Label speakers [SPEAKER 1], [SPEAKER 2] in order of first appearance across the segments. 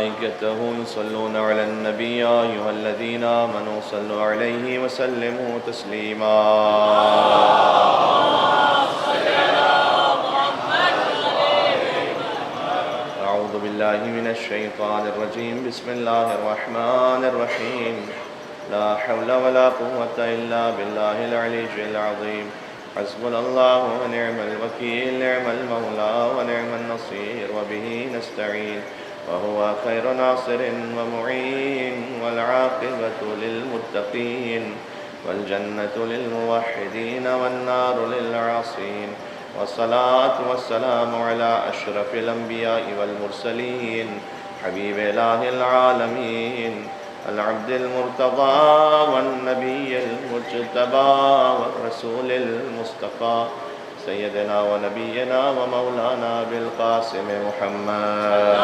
[SPEAKER 1] وملائكته يصلون على النبي يا أيها الذين آمنوا صلوا عليه وسلموا تسليما أعوذ بالله من الشيطان الرجيم بسم الله الرحمن الرحيم لا حول ولا قوة إلا بالله العلي العظيم حسبنا الله ونعم الوكيل نعم المولى ونعم النصير وبه نستعين وهو خير ناصر ومعين والعاقبة للمتقين والجنة للموحدين والنار للعاصين والصلاة والسلام على أشرف الأنبياء والمرسلين حبيب إله العالمين العبد المرتضى والنبي المجتبى والرسول المصطفى سيدنا ونبينا ومولانا بالقاسم محمد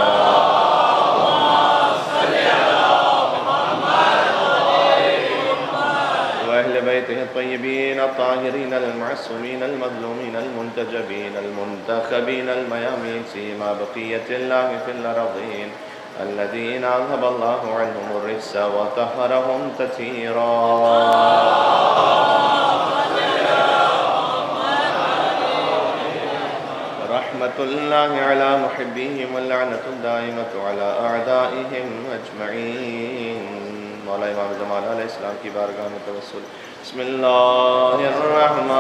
[SPEAKER 1] وأهل بيته الطيبين الطاهرين المعصومين المظلومين المنتجبين المنتخبين الميامين سيما بقية الله في الأرضين الذين أذهب الله عنهم الرجس وطهرهم تطهيرا رحمة الله على محبيهم واللعنة الدائمة على أعدائهم أجمعين مولا امام زمان علیہ السلام کی بارگاہ میں توسل بسم اللہ الرحمن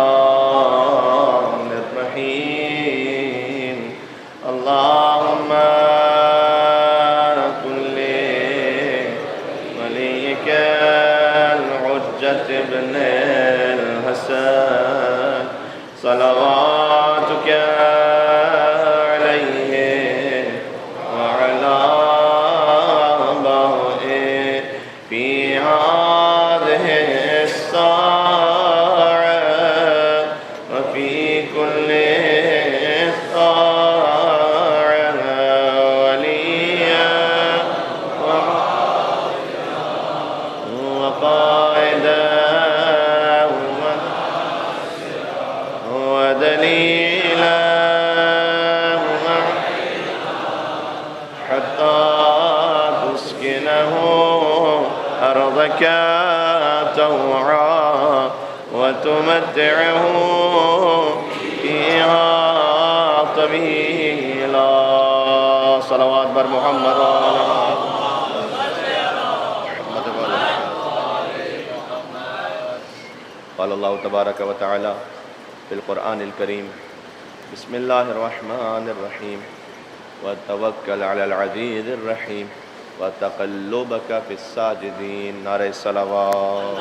[SPEAKER 1] الرحیم اللہم كل وليك الحجة ابن الحسن صلواتك عليه وعلى آبائه في هذه الساعة وفي كل توعا وتمتعه فيها طويلا صلوات بر محمد قال الله تبارك وتعالى في القرآن الكريم بسم الله الرحمن الرحيم وتوكل على العزيز الرحيم وتقلبك في الساجدين نعرہ صلوات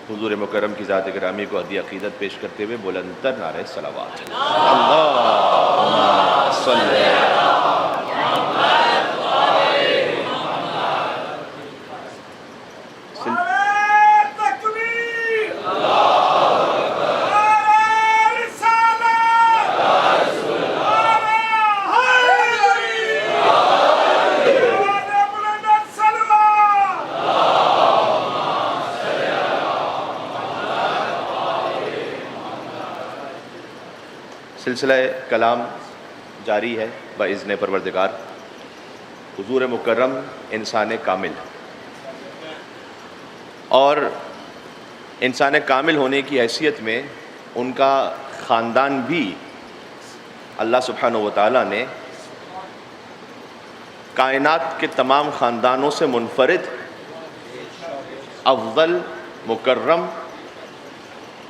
[SPEAKER 1] حضور مکرم کی ذات گرامی کو ہدیہ عقیدت پیش کرتے ہوئے بلندتر نعرہ صلوات اللہم صلی سلسلہ کلام جاری ہے باذن پروردگار حضور مکرم انسان کامل اور انسان کامل ہونے کی حیثیت میں ان کا خاندان بھی اللہ سبحانہ و تعالیٰ نے کائنات کے تمام خاندانوں سے منفرد افضل مکرم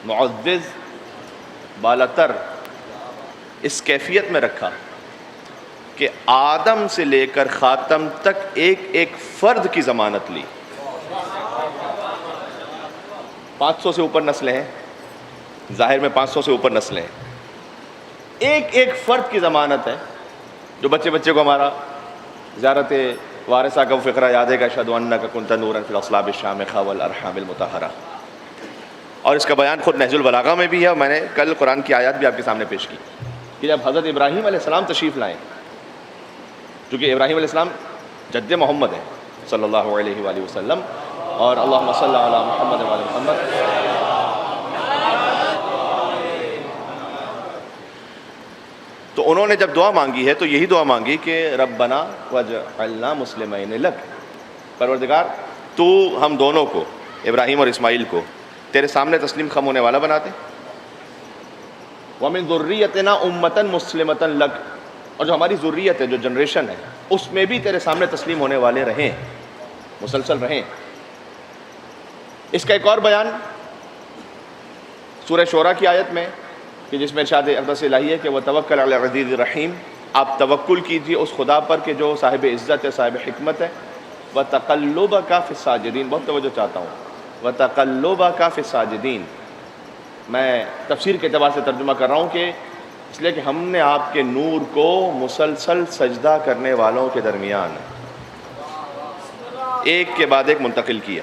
[SPEAKER 1] معزز بالاتر اس کیفیت میں رکھا کہ آدم سے لے کر خاتم تک ایک ایک فرد کی ضمانت لی 500 سے اوپر نسلیں ہیں ظاہر میں 500 سے اوپر نسلیں ہیں ایک ایک فرد کی ضمانت ہے جو بچے بچے کو ہمارا زیارت وارثہ کا فقرہ یاد ہے کہ اشہد انک کنت نورا فی الاصلاب الشامخہ والارحام المطہرہ اور اس کا بیان خود نہج البلاغہ میں بھی ہے اور میں نے کل قرآن کی آیات بھی آپ کے سامنے پیش کی کہ جب حضرت ابراہیم علیہ السلام تشریف لائیں چونکہ ابراہیم علیہ السلام جد محمد ہیں صلی اللہ علیہ وآلہ وسلم اور اللہم صلی علی محمد وعلی محمد تو انہوں نے جب دعا مانگی ہے تو یہی دعا مانگی کہ ربنا وجعلنا مسلمین لک، پروردگار تو ہم دونوں کو، ابراہیم اور اسماعیل کو، تیرے سامنے تسلیم خم ہونے والا بنا دے، وَمِن ذُرِّيَّتِنَا أُمَّةً مُسْلِمَةً لَكَ، اور جو ہماری ذریت ہے، جو جنریشن ہے، اس میں بھی تیرے سامنے تسلیم ہونے والے رہیں، مسلسل رہیں۔ اس کا ایک اور بیان سورہ شورى کی آیت میں کہ جس میں ارشاد اقدس الہی ہے کہ وَتَوَكَّلْ عَلَى الْعَزِيزِ الرَّحِيمِ، آپ توکل کیجیے اس خدا پر کہ جو صاحب عزت ہے، صاحب حکمت ہے۔ وَتَقَلُّبَكَ فِي السَّاجِدِينَ، بہت توجہ چاہتا ہوں، وَتَقَلُّبَكَ فِي السَّاجِدِينَ، میں تفسیر کے اعتبار سے ترجمہ کر رہا ہوں کہ اس لیے کہ ہم نے آپ کے نور کو مسلسل سجدہ کرنے والوں کے درمیان ایک کے بعد ایک منتقل کیا۔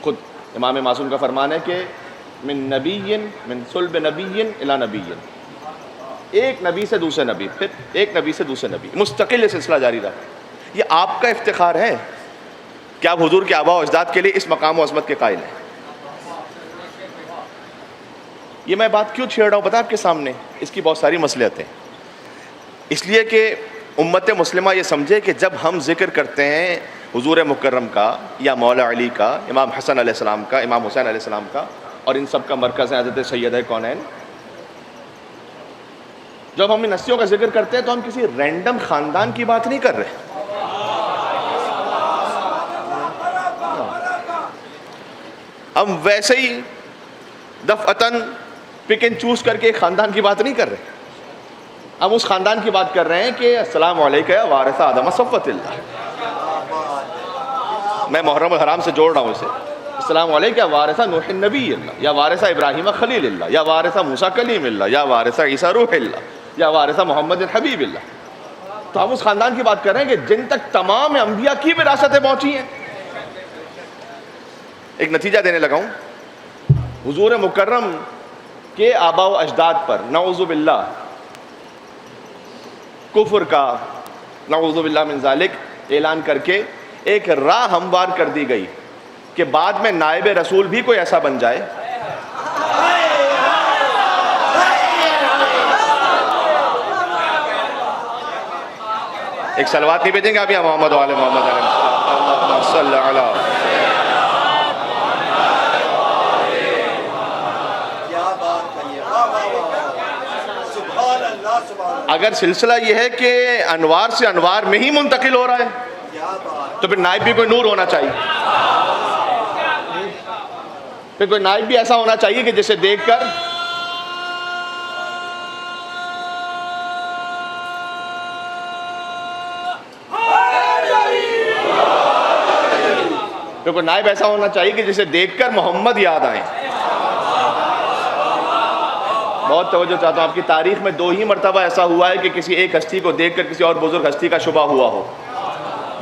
[SPEAKER 1] خود امام معصوم کا فرمان ہے کہ من نبی، من صلب نبی الی نبی، ایک نبی سے دوسرے نبی، پھر ایک نبی سے دوسرے نبی، مستقل یہ سلسلہ جاری رہا۔ یہ آپ کا افتخار ہے کہ آپ حضور کے آباء و اجداد کے لیے اس مقام و عظمت کے قائل ہیں۔ یہ میں بات کیوں چھیڑ رہا ہوں پتہ آپ کے سامنے؟ اس کی بہت ساری مصلحتیں، اس لیے کہ امت مسلمہ یہ سمجھے کہ جب ہم ذکر کرتے ہیں حضور مکرم کا یا مولا علی کا، امام حسن علیہ السلام کا، امام حسین علیہ السلام کا، اور ان سب کا مرکز ہے حضرت سیدہ کونین، جب ہم ان ہستیوں کا ذکر کرتے ہیں تو ہم کسی رینڈم خاندان کی بات نہیں کر رہے، ہم ویسے ہی دفعتاً پک اینڈ چوز کر کے ایک خاندان کی بات نہیں کر رہے، ہم اس خاندان کی بات کر رہے ہیں کہ السلام علیکم یا وارث آدم صفوۃ اللہ، میں محرم الحرام سے جوڑ رہا ہوں اسے، السلام علیکم یا وارث نوح نبی اللہ، یا وارث ابراہیم خلیل اللہ، یا وارث موسیٰ کلیم اللہ، یا وارث عیسیٰ روح اللہ، یا وارث محمد حبیب اللہ۔ تو ہم اس خاندان کی بات کر رہے ہیں کہ جن تک تمام انبیاء کی وراثتیں پہنچی ہیں۔ ایک نتیجہ دینے لگا ہوں، حضور مکرم کے آباء و اجداد پر نعوذ باللہ کفر کا، نعوذ باللہ من ذالک، اعلان کر کے ایک راہ ہموار کر دی گئی کہ بعد میں نائب رسول بھی کوئی ایسا بن جائے ایک صلوات نہیں بھیجیں گے آپ یا محمد و آل محمد اللہم صلی علی۔ اگر سلسلہ یہ ہے کہ انوار سے انوار میں ہی منتقل ہو رہا ہے تو پھر نائب بھی کوئی نور ہونا چاہیے، پھر کوئی نائب بھی ایسا ہونا چاہیے کہ جسے دیکھ کر پھر کوئی نائب ایسا ہونا چاہیے کہ جسے دیکھ کر محمد یاد آئیں۔ بہت توجہ چاہتا ہوں، آپ کی تاریخ میں 2 ہی مرتبہ ایسا ہوا ہے کہ کسی ایک ہستی کو دیکھ کر کسی اور بزرگ ہستی کا شبہ ہوا ہو،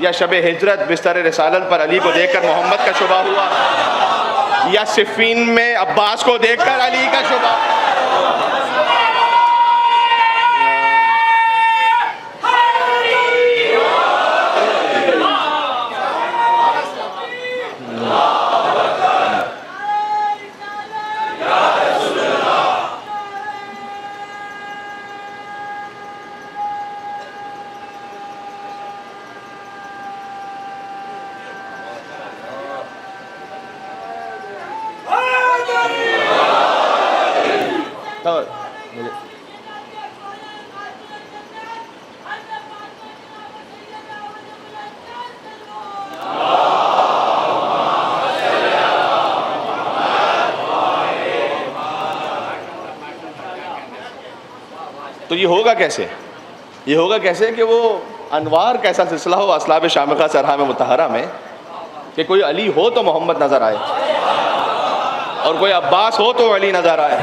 [SPEAKER 1] یا شب ہجرت بستر رسالت پر علی کو دیکھ کر محمد کا شبہ ہوا، یا صفین میں عباس کو دیکھ کر علی کا شبہ۔ تو یہ ہوگا کیسے؟ یہ ہوگا کیسے کہ وہ انوار کیسا سلسلہ ہو اسلاب شامخہ سرہام مطہرہ میں کہ کوئی علی ہو تو محمد نظر آئے، اور کوئی عباس ہو تو علی نظر آئے۔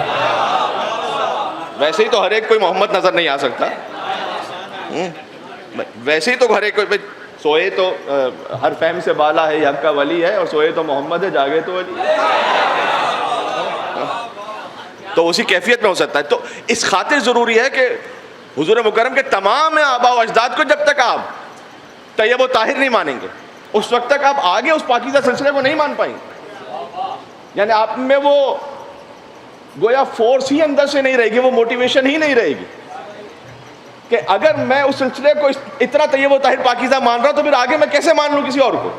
[SPEAKER 1] ویسے ہی تو ہر ایک کوئی محمد نظر نہیں آ سکتا، ویسے ہی تو ہر ایک کوئی سوئے تو ہر فہم سے بالا ہے حق کا ولی ہے، اور سوئے تو محمد ہے جاگے تو علی ہے، تو اسی کیفیت میں ہو سکتا ہے۔ تو اس خاطر ضروری ہے کہ حضور مکرم کے تمام آباء و اجداد کو جب تک آپ طیب و طاہر نہیں مانیں گے اس وقت تک آپ آگے اس پاکیزہ سلسلے کو نہیں مان پائیں گے، یعنی آپ میں وہ گویا فورس ہی اندر سے نہیں رہے گی، وہ موٹیویشن ہی نہیں رہے گی۔ کہ اگر میں اس سلسلے کو اتنا طیب و طاہر پاکیزہ مان رہا ہوں تو پھر آگے میں کیسے مان لوں کسی اور کو؟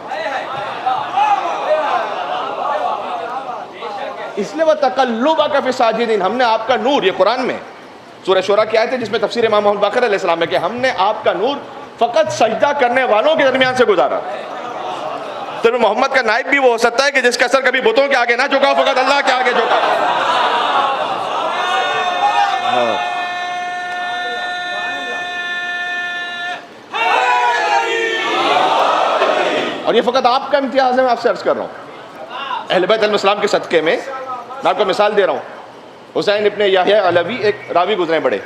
[SPEAKER 1] اس لیے وَتَقَلُّبَكَ فِي السَّاجِدِينَ، ہم نے آپ کا نور، یہ قرآن میں سورہ شورا کی آیت ہے جس میں تفسیر امام محمد باقر علیہ السلام ہے کہ ہم نے آپ کا نور فقط سجدہ کرنے والوں کے درمیان سے گزارا. تو محمد کا نائب بھی وہ ہو سکتا ہے کہ جس کا سر کبھی بتوں کے آگے نہ جھکا ہو، فقط اللہ کے آگے جھکا. اور یہ فقط آپ کا امتیاز ہے. میں آپ سے عرض کر رہا ہوں اہل بیت علیہ السلام کے صدقے میں میں آپ کو مثال دے رہا ہوں. حسین ابن یحییٰ علوی ایک راوی گزرے بڑے،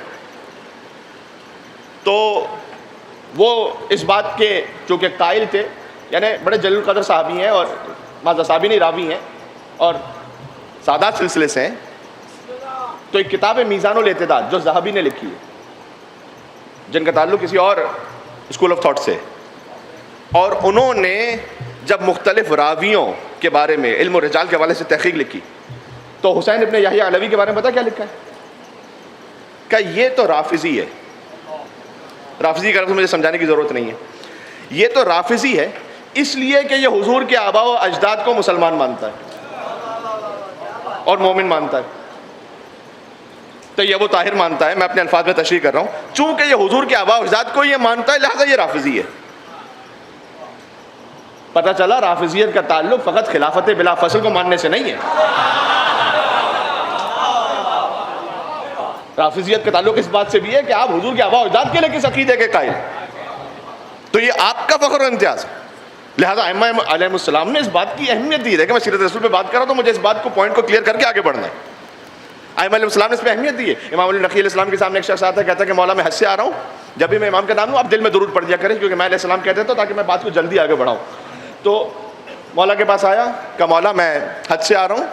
[SPEAKER 1] تو وہ اس بات کے چونکہ قائل تھے، یعنی بڑے جلیل القدر صحابی ہیں، اور ماذا صحابی نہیں راوی ہیں اور سادات سلسلے سے ہیں. تو ایک کتاب ہے میزان الاعتدال جو ذہبی نے لکھی ہے، جن کا تعلق کسی اور اسکول آف تھاٹ سے، اور انہوں نے جب مختلف راویوں کے بارے میں علم و رجال کے حوالے سے تحقیق لکھی تو حسین ابن یحییٰ علوی کے بارے میں پتہ کیا لکھا ہے؟ کہ یہ تو رافضی ہے. رافضی کا لفظ مجھے سمجھانے کی ضرورت نہیں ہے. یہ تو رافضی ہے اس لیے کہ یہ حضور کے آباء و اجداد کو مسلمان مانتا ہے اور مومن مانتا ہے. تو یہ ابو طاہر مانتا ہے، میں اپنے الفاظ میں تشریح کر رہا ہوں، چونکہ یہ حضور کے آباء و اجداد کو یہ مانتا ہے لہذا یہ رافضی ہے. پتہ چلا رافضیت کا تعلق فقط خلافت بلا فصل کو ماننے سے نہیں ہے. رافضیت کا تعلق اس بات سے بھی ہے کہ آپ حضور کے آباء و اجداد کے لیے کس عقیدے کے قائل، تو یہ آپ کا فخر و امتیاز ہے. لہذا ائمہ علیہ السلام نے اس بات کی اہمیت دی ہے کہ میں سیرت رسول پہ بات کر رہا ہوں تو مجھے اس بات کو پوائنٹ کو کلیئر کر کے آگے بڑھنا ہے. ائمہ علیہ السلام نے اس پہ اہمیت دی ہے. امام علی نقی علیہ السلام کے سامنے ایک شخص آتا ہے، کہتا ہے کہ مولا میں حج سے آ رہا ہوں، جب بھی میں امام کا نام لوں آپ دل میں درود پڑھ دیا کریں، کیونکہ میں علیہ السلام کہتے تھے تاکہ میں بات کو جلدی آگے بڑھاؤں. تو مولا کے پاس آیا کہ مولا میں حج سے آ رہا ہوں،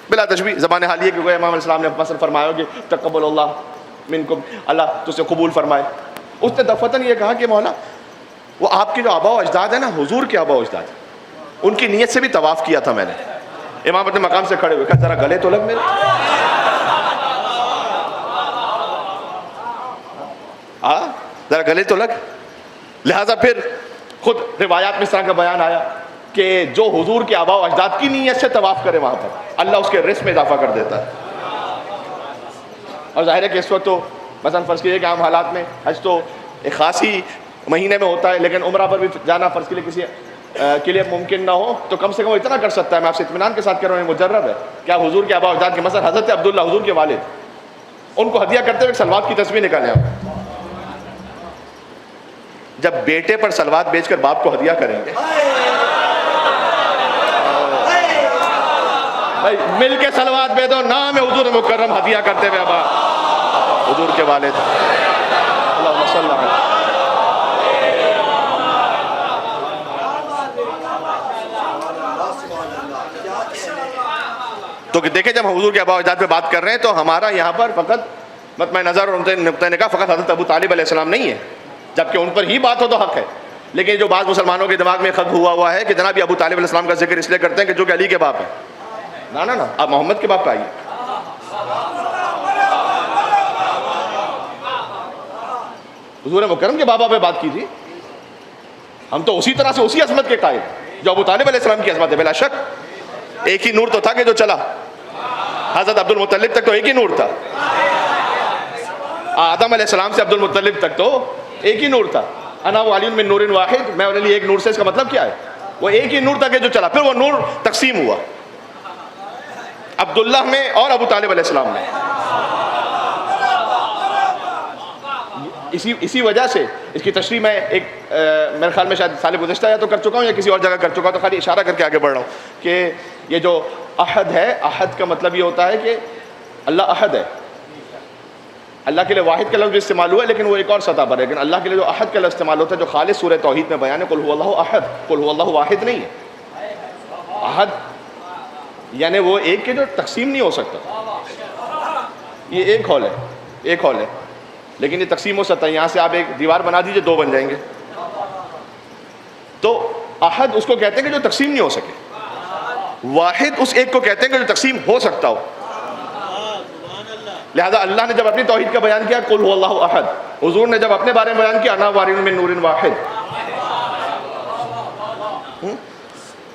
[SPEAKER 1] بلا تشبیہ زبان حال یہ کہ امام علیہ السلام نے مثلا فرمایا کہ تقبل اللہ منکم، اللہ تو سے قبول فرمائے. اس نے دفتن یہ کہا کہ مولا وہ آپ کے جو آباء و اجداد ہیں نا، حضور کے آباء و اجداد، ان کی نیت سے بھی طواف کیا تھا میں نے. امام اپنے مقام سے کھڑے ہوئے کہا ذرا گلے تو لگ میرے، ذرا گلے تو لگ. لہذا پھر خود روایات میں اس طرح کا بیان آیا کہ جو حضور کے آباء و اجداد کی نیت سے طواف کرے وہاں پر اللہ اس کے رزق میں اضافہ کر دیتا ہے. اور ظاہر ہے کہ اس وقت تو مثلا فرض کیجیے کہ عام حالات میں حج تو ایک خاص ہی مہینے میں ہوتا ہے، لیکن عمرہ پر بھی جانا فرض کے لیے کسی کے لیے ممکن نہ ہو تو کم سے کم وہ اتنا کر سکتا ہے. میں آپ سے اطمینان کے ساتھ کہہ رہا ہوں، مجرب ہے کہ آپ حضور کے آباء و اجداد کے مثلا حضرت عبداللہ حضور کے والد، ان کو ہدیہ کرتے ہوئے سلوات کی تصویر نکالیں آپ. جب بیٹے پر سلوات بیچ کر باپ کو ہدیہ کریں گے، بھائی مل کے سلوات بے دو، نام ہے حضور مکرم ہدیہ کرتے ہوئے ابا حضور کے والد. اللہم صلی اللہ علیہ. تو دیکھیں جب ہم حضور کے آباء و اجداد پہ بات کر رہے ہیں تو ہمارا یہاں پر فقط مطمع نظر اور نقطۂ نگاہ فقط حضرت ابو طالب علیہ السلام نہیں ہے، جبکہ ان پر ہی بات ہو تو حق ہے. لیکن جو بعض مسلمانوں کے دماغ میں خط ہوا ہے کہ جناب ابو طالب علیہ السلام کا ذکر اس لیے کرتے ہیں کہ جو کہ علی کے باپ ہے. نا نا نا، آپ محمد کے باپ پہ آئیے. حضور مکرم کے بابا پہ بات کی تھی. ہم تو اسی طرح سے اسی عظمت کے قائل جو ابو طالب علیہ السلام کی عظمت ہے. بلا شک ایک ہی نور تو تھا کہ جو چلا، حضرت عبد المطلب تک تو ایک ہی نور تھا، آدم علیہ السلام سے عبد المطلب تک تو ایک ہی نور تھا. انا وعلی من نور واحد، میں اور علی ایک نور سے. اس کا مطلب کیا ہے؟ وہ ایک ہی نور تھا کہ جو چلا، پھر وہ نور تقسیم ہوا عبداللہ میں اور ابو طالب علیہ السلام میں. اسی وجہ سے اس کی تشریح میں ایک میرے خیال میں شاید سال گزشتہ یا تو کر چکا ہوں یا کسی اور جگہ کر چکا ہوں، تو خالی اشارہ کر کے آگے بڑھ رہا ہوں کہ یہ جو احد ہے، احد کا مطلب یہ ہوتا ہے کہ اللہ احد ہے. اللہ کے لیے واحد کا لفظ استعمال ہوا ہے لیکن وہ ایک اور سطح پر ہے. لیکن اللہ کے لیے جو احد کا لفظ استعمال ہوتا ہے جو خالص سورہ توحید میں بیان ہے، قل هو اللہ احد، قل هو اللہ واحد نہیں ہے. احد یعنی وہ ایک کے جو تقسیم نہیں ہو سکتا. یہ ایک ہال ہے، ایک ہال ہے، لیکن یہ تقسیم ہو سکتا ہے. یہاں سے آپ ایک دیوار بنا دیجئے، دو بن جائیں گے. تو احد اس کو کہتے ہیں کہ جو تقسیم نہیں ہو سکے. واحد اس ایک کو کہتے ہیں کہ جو تقسیم ہو سکتا ہو. لہذا اللہ نے جب اپنی توحید کا بیان کیا قل هو اللہ احد، حضور نے جب اپنے بارے میں بیان کیا انا وارث من نور واحد،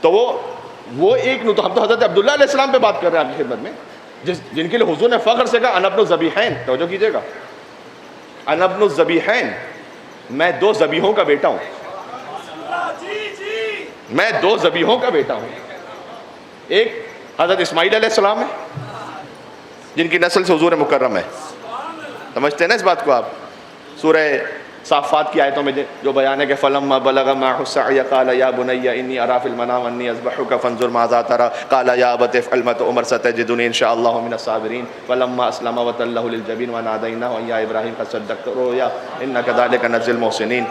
[SPEAKER 1] تو وہ ایک تو ہم تو حضرت عبداللہ علیہ السلام پہ بات کر رہے ہیں آپ کی خدمت میں، جن کے لیے حضور نے فخر سے کہا انا ابن الذبیحین، توجہ کیجئے گا، انا ابن الذبیحین، میں دو ذبیحوں کا بیٹا ہوں، میں دو ذبیحوں کا بیٹا ہوں، ایک حضرت اسماعیل علیہ السلام ہے جن کی نسل سے حضور مکرم ہے، سمجھتے ہیں نا اس بات کو آپ؟ سورہ صافات کی آیتوں میں جو بیان ہے کہ فلما بلغ معه السعي قال يا بني اني ارى في المنام اني اذبحك فانظر ماذا ترى قال يا ابت افعل ما تؤمر ستجدني ان شاء الله من الصابرين فلما اسلم وتله للجبين وناديناه يا ابراهيم قد صدقت الرؤيا انا كذلك نجزي المحسنين،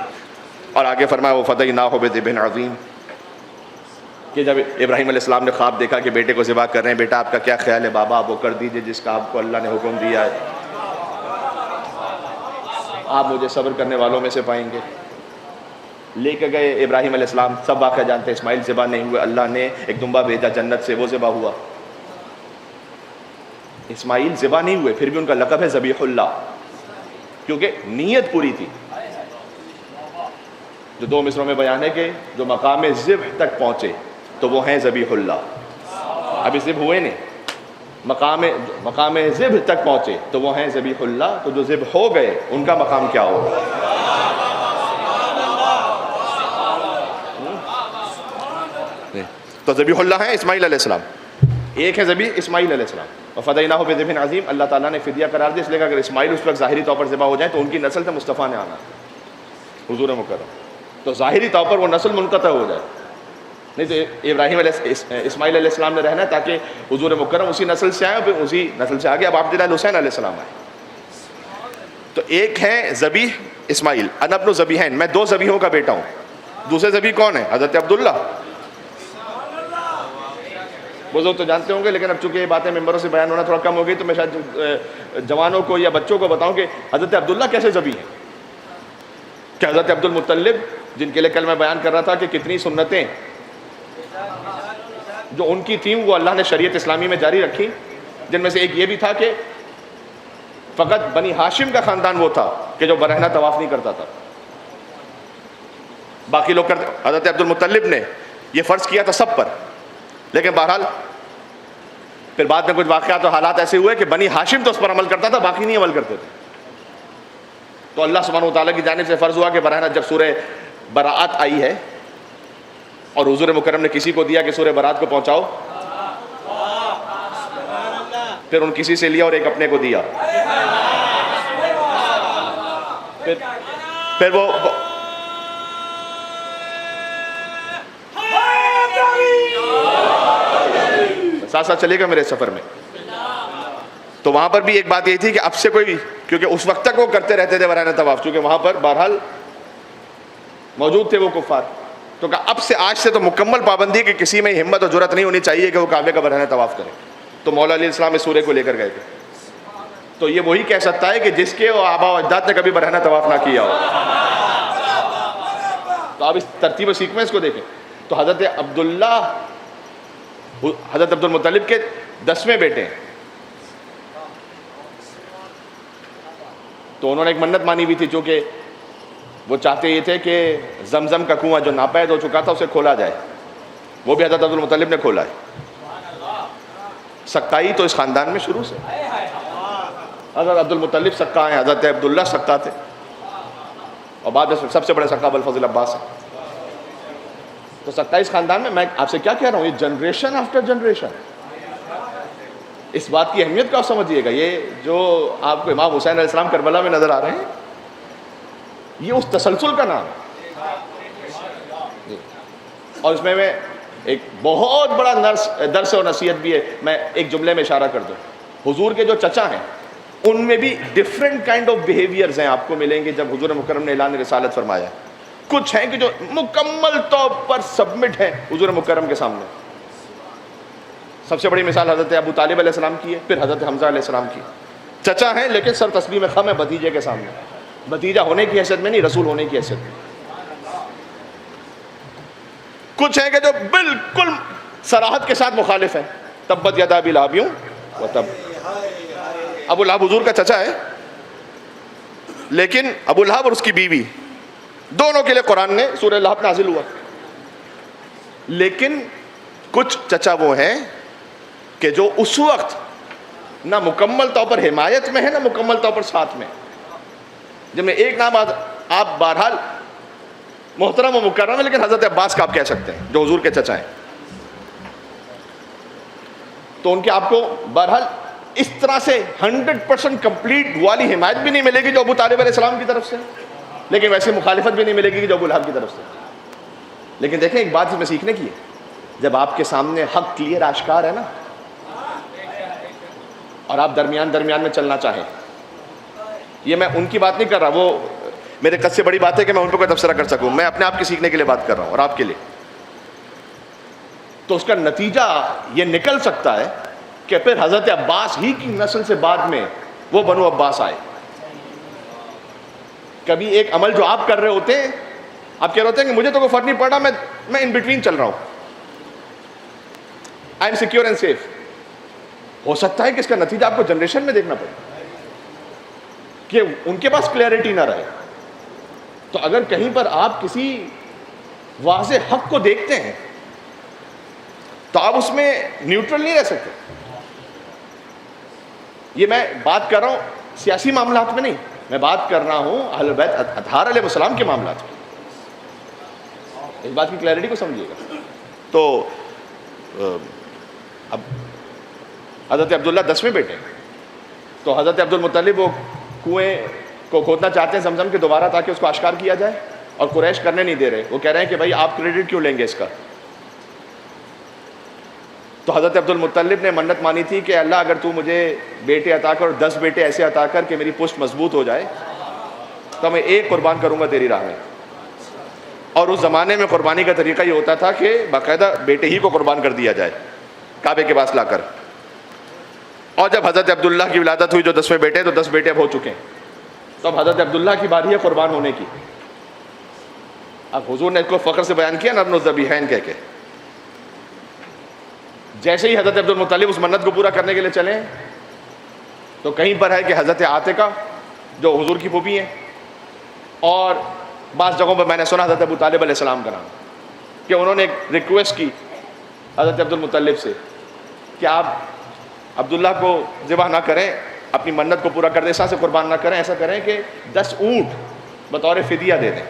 [SPEAKER 1] اور آگے فرمایا وفديناه بذبح عظيم، کہ جب ابراہیم علیہ السلام نے خواب دیکھا کہ بیٹے کو ذبح کر رہے ہیں، بیٹا آپ کا کیا خیال ہے؟ بابا آپ وہ کر دیجئے جس کا آپ کو اللہ نے حکم دیا ہے، آپ مجھے صبر کرنے والوں میں سے پائیں گے۔ لے کے گئے ابراہیم علیہ السلام، سب واقعہ جانتے ہیں، اسماعیل ذبح نہیں ہوئے، اللہ نے ایک دمبا بھیجا جنت سے، وہ ذبح ہوا۔ اسماعیل ذبح نہیں ہوئے، پھر بھی ان کا لقب ہے ذبیح اللہ، کیونکہ نیت پوری تھی۔ جو دو مصروں میں بیان ہے کہ جو مقام ذبح تک پہنچے تو وہ ہیں ذبیح اللہ، ابھی ذبح ہوئے نہیں، مقام ذبح تک پہنچے تو وہ ہیں ذبیح اللہ، تو جو ذبح ہو گئے ان کا مقام کیا ہوگا؟ تو ذبیح اللہ ہیں اسماعیل علیہ السلام، ایک ہے ذبیح اسماعیل علیہ السلام، وفدیناہ بذبح عظیم، اللہ تعالیٰ نے فدیہ قرار دیا، اس لیے کہ اگر اسماعیل اس وقت ظاہری طور پر ذبح ہو جائیں تو ان کی نسل سے مصطفیٰ نے آنا، حضور مکرم، تو ظاہری طور پر وہ نسل منقطع ہو جائے، نہیں تو ابراہیم اسماعیل علیہ السلام نے رہنا ہے تاکہ حضور مکرم اسی نسل سے آئے، پھر اسی نسل سے آگے اب عبداللہ حسین علیہ السلام آئے۔ تو ایک ہے ذبیح اسماعیل، انا ابن ذبیحین، میں دو ذبیحوں کا بیٹا ہوں۔ دوسرے ذبیح کون ہے؟ حضرت عبداللہ، وہ لوگ تو جانتے ہوں گے، لیکن اب چونکہ یہ باتیں ممبروں سے بیان ہونا تھوڑا کم ہو گئی تو میں شاید جوانوں کو یا بچوں کو بتاؤں کہ حضرت عبداللہ کیسے ذبیح ہیں۔ کہ حضرت عبد المطلب، جن کے لیے کل میں بیان کر رہا تھا کہ کتنی سنتیں جو ان کی تھیں وہ اللہ نے شریعت اسلامی میں جاری رکھی، جن میں سے ایک یہ بھی تھا کہ فقط بنی ہاشم کا خاندان وہ تھا کہ جو برہنہ طواف نہیں کرتا تھا، باقی لوگ کرتے۔ حضرت عبد المطلب نے یہ فرض کیا تھا سب پر، لیکن بہرحال پھر بعد میں کچھ واقعات اور حالات ایسے ہوئے کہ بنی ہاشم تو اس پر عمل کرتا تھا، باقی نہیں عمل کرتے تھے، تو اللہ سبحانہ وتعالیٰ کی جانب سے فرض ہوا کہ برہنہ جب سورہ براءت آئی ہے اور حضور مکرم نے کسی کو دیا کہ سورہ براءت کو پہنچاؤ، پھر ان کسی سے لیا اور ایک اپنے کو دیا، پھر وہ ساتھ ساتھ چلے گا میرے سفر میں۔ تو وہاں پر بھی ایک بات یہ تھی کہ اب سے کوئی، کیونکہ اس وقت تک وہ کرتے رہتے تھے برہنہ طواف، چونکہ وہاں پر بہرحال موجود تھے وہ کفار، تو کہ اب سے آج سے تو مکمل پابندی کہ کسی میں ہمت اور جرأت نہیں ہونی چاہیے کہ وہ کعبے کا برہنہ طواف کرے۔ تو مولا علیہ السلام اس سورے کو لے کر گئے تھے، تو یہ وہی کہہ سکتا ہے کہ جس کے آبا و اجداد نے کبھی برہنہ طواف نہ کیا ہو۔ تو آپ اس ترتیب و سیکوینس کو دیکھیں، تو حضرت عبداللہ حضرت عبد المطلب کے 10ویں بیٹے ہیں، تو انہوں نے ایک منت مانی ہوئی تھی، چونکہ وہ چاہتے یہ تھے کہ زمزم کا کنواں جو ناپید ہو چکا تھا اسے کھولا جائے، وہ بھی حضرت عبد المطلب نے کھولا ہے۔ سکائی تو اس خاندان میں شروع سے، حضرت عبد المطلب سکا ہیں، حضرت عبداللہ سکا تھے، اور بعد میں سب سے بڑے سکا ابوالفضل عباس ہیں۔ تو سکا اس خاندان میں آپ سے کیا کہہ رہا ہوں، یہ جنریشن آفٹر جنریشن، اس بات کی اہمیت کو آپ سمجھیے گا۔ یہ جو آپ کو امام حسین علیہ السلام کربلا میں نظر آ رہے ہیں، یہ اس تسلسل کا نام ہے۔ اور اس میں ایک بہت بڑا درس اور نصیحت بھی ہے، میں ایک جملے میں اشارہ کر دوں۔ حضور کے جو چچا ہیں ان میں بھی ڈفرینٹ کائنڈ آف بیہیویئرز ہیں، آپ کو ملیں گے جب حضور مکرم نے اعلان رسالت فرمایا۔ کچھ ہیں کہ جو مکمل طور پر سبمٹ ہیں حضور مکرم کے سامنے۔ سب سے بڑی مثال حضرت ابو طالب علیہ السلام کی ہے، پھر حضرت حمزہ علیہ السلام کی۔ چچا ہیں لیکن سر تسلیم خم ہے بھتیجے کے سامنے، بھتیجا ہونے کی حیثیت میں نہیں، رسول ہونے کی حیثیت میں۔ کچھ ہیں کہ جو بالکل صراحت کے ساتھ مخالف ہیں، تبت یدا ابی لہب وتب، ابو لہب حضور کا چچا ہے، لیکن ابو لہب اور اس کی بیوی دونوں کے لیے قرآن نے سورہ لہب نازل ہوا. لیکن کچھ چچا وہ ہیں کہ جو اس وقت نہ مکمل طور پر حمایت میں ہے نہ مکمل طور پر ساتھ میں. جب میں ایک نام آپ بہرحال محترم و مکرم ہے، لیکن حضرت عباس کا آپ کہہ سکتے ہیں جو حضور کے چچا ہیں. تو ان کے آپ کو بہرحال اس طرح سے 100% کمپلیٹ والی حمایت بھی نہیں ملے گی جو ابو طالب علیہ السلام کی طرف سے، لیکن ویسے مخالفت بھی نہیں ملے گی جو ابو لہب کی طرف سے. لیکن دیکھیں ایک بات اس میں سیکھنے کی ہے، جب آپ کے سامنے حق کلیئر آشکار ہے نا، اور آپ درمیان میں چلنا چاہیں، یہ میں ان کی بات نہیں کر رہا، وہ میرے قد سے بڑی بات ہے کہ میں ان پہ کوئی تبصرہ کر سکوں، میں اپنے آپ کی سیکھنے کے لیے بات کر رہا ہوں اور آپ کے لیے. تو اس کا نتیجہ یہ نکل سکتا ہے کہ پھر حضرت عباس ہی کی نسل سے بعد میں وہ بنو عباس آئے. کبھی ایک عمل جو آپ کر رہے ہوتے ہیں، آپ کہہ رہے ہوتے ہیں کہ مجھے تو کوئی فرق نہیں پڑ رہا، میں ان بٹوین چل رہا ہوں، I am secure and safe. ہو سکتا ہے کہ اس کا نتیجہ آپ کو جنریشن میں دیکھنا پڑے کہ ان کے پاس کلیئرٹی نہ رہے. تو اگر کہیں پر آپ کسی واضح حق کو دیکھتے ہیں تو آپ اس میں نیوٹرل نہیں رہ سکتے. یہ میں بات کر رہا ہوں سیاسی معاملات میں نہیں، میں بات کر رہا ہوں اہل بیت اطہار علیہ السلام کے معاملات میں. اس بات کی کلیئرٹی کو سمجھیے گا. تو اب حضرت عبداللہ 10ویں بیٹے ہیں، تو حضرت عبد المطلب وہ کنویں کو کھودنا چاہتے ہیں زمزم کے دوبارہ تاکہ اس کو آشکار کیا جائے، اور قریش کرنے نہیں دے رہے. وہ کہہ رہے ہیں کہ بھائی آپ کریڈٹ کیوں لیں گے اس کا. تو حضرت عبد المطلب نے منت مانی تھی کہ اللہ اگر تو مجھے بیٹے عطا کر اور 10 بیٹے ایسے عطا کر کہ میری پشت مضبوط ہو جائے تو میں ایک قربان کروں گا تیری راہ میں. اور اس زمانے میں قربانی کا طریقہ یہ ہوتا تھا کہ باقاعدہ بیٹے ہی کو قربان کر دیا جائے کعبے کے پاس لا کر. اور جب حضرت عبداللہ کی ولادت ہوئی جو 10ویں بیٹے، تو 10 بیٹے اب ہو چکے ہیں، تو اب حضرت عبداللہ کی باری ہے قربان ہونے کی. اب حضور نے اس کو فخر سے بیان کیا نا ابن الذبیحین کہہ کے. جیسے ہی حضرت عبد المطلب اس منت کو پورا کرنے کے لیے چلے تو کہیں پر ہے کہ حضرت عاتقہ جو حضور کی پھوپھی ہیں، اور بعض جگہوں پر میں نے سنا حضرت ابو طالب علیہ السلام کا نام، کہ انہوں نے ایک ریکویسٹ کی حضرت عبد المطلب سے کہ آپ عبداللہ کو ذبح نہ کریں، اپنی منت کو پورا کر دیں، ایسا سے قربان نہ کریں، ایسا کریں کہ 10 اونٹ بطور فدیہ دے دیں،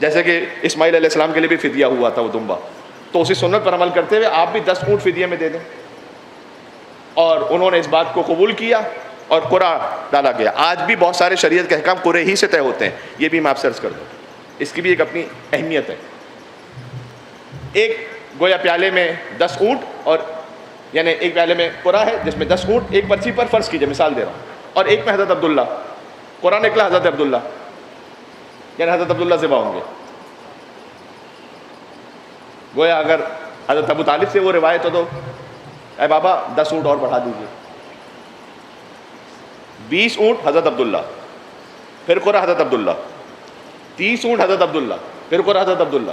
[SPEAKER 1] جیسے کہ اسماعیل علیہ السلام کے لیے بھی فدیہ ہوا تھا وہ دمبا. تو اسی سنت پر عمل کرتے ہوئے آپ بھی 10 اونٹ فدیہ میں دے دیں. اور انہوں نے اس بات کو قبول کیا اور قرعہ ڈالا گیا. آج بھی بہت سارے شریعت کے احکام قرعے ہی سے طے ہوتے ہیں، یہ بھی میں آپ سے عرض کر دوں، اس کی بھی ایک اپنی اہمیت ہے. ایک گویا پیالے میں 10 اونٹ، اور یعنی ایک پیالے میں قرعہ ہے جس میں 10 اونٹ ایک پرچی پر فرض کیجئے، مثال دے رہا ہوں، اور ایک میں حضرت عبداللہ، قرعہ نکلا حضرت عبداللہ، یعنی حضرت عبداللہ ذبح ہوں گے. گویا اگر حضرت ابو طالب سے وہ روایت ہو تو اے بابا 10 اونٹ اور بڑھا دیجیے، 20 اونٹ حضرت عبداللہ، پھر قرعہ حضرت عبداللہ، 30 اونٹ حضرت عبداللہ، پھر قرعہ حضرت عبداللہ،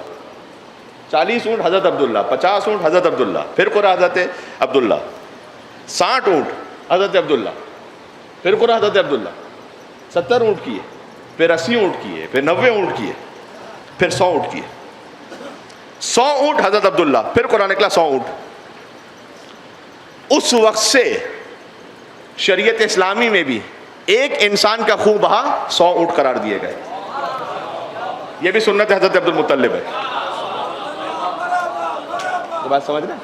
[SPEAKER 1] 40 اونٹ حضرت عبداللہ، 50 اونٹ حضرت عبداللہ، پھر قرعہ حضرت عبداللہ، 60 اونٹ حضرت عبداللہ، پھر قرعہ حضرت عبداللہ، 70 اونٹ کیے، پھر 80 اونٹ کیے، پھر 90 اونٹ کیے، پھر 100 اونٹ کیے، 100 اونٹ حضرت عبداللہ، پھر قرآن نکلا 100 اونٹ. اس وقت سے شریعت اسلامی میں بھی ایک انسان کا خون بہا 100 اونٹ قرار دیے گئے. یہ بھی سنت حضرت عبد المطلب ہے. تو بات سمجھ رہے ہیں؟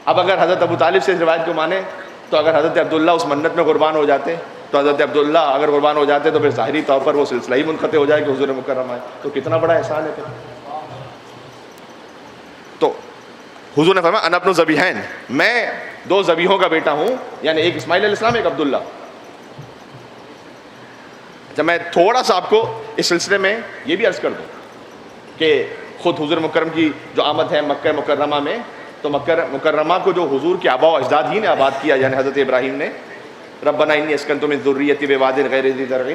[SPEAKER 1] اب اگر حضرت ابو طالب سے اس روایت کو مانے تو اگر حضرت عبداللہ اس منت میں قربان ہو جاتے تو حضرت عبداللہ اگر قربان ہو جاتے تو پھر ظاہری طور پر وہ سلسلہ ہی منقطع ہو جائے کہ حضور مکرم آئے. تو کتنا بڑا احسان ہے پھر. تو حضور نے فرمایا انا ابن الذبیحین، میں 2 ذبیحوں کا بیٹا ہوں، یعنی ایک اسماعیل علیہ السلام، ایک عبداللہ. جب میں تھوڑا سا آپ کو اس سلسلے میں یہ بھی عرض کر دوں کہ خود حضور مکرم کی جو آمد ہے مکہ مکرمہ میں، تو مکہ مکرمہ کو جو حضور کے آباء و اجداد ہی نے آباد کیا، یعنی حضرت ابراہیم نے، ربنا انی اسکنت من ذریتی بواد غیر ذی زرع،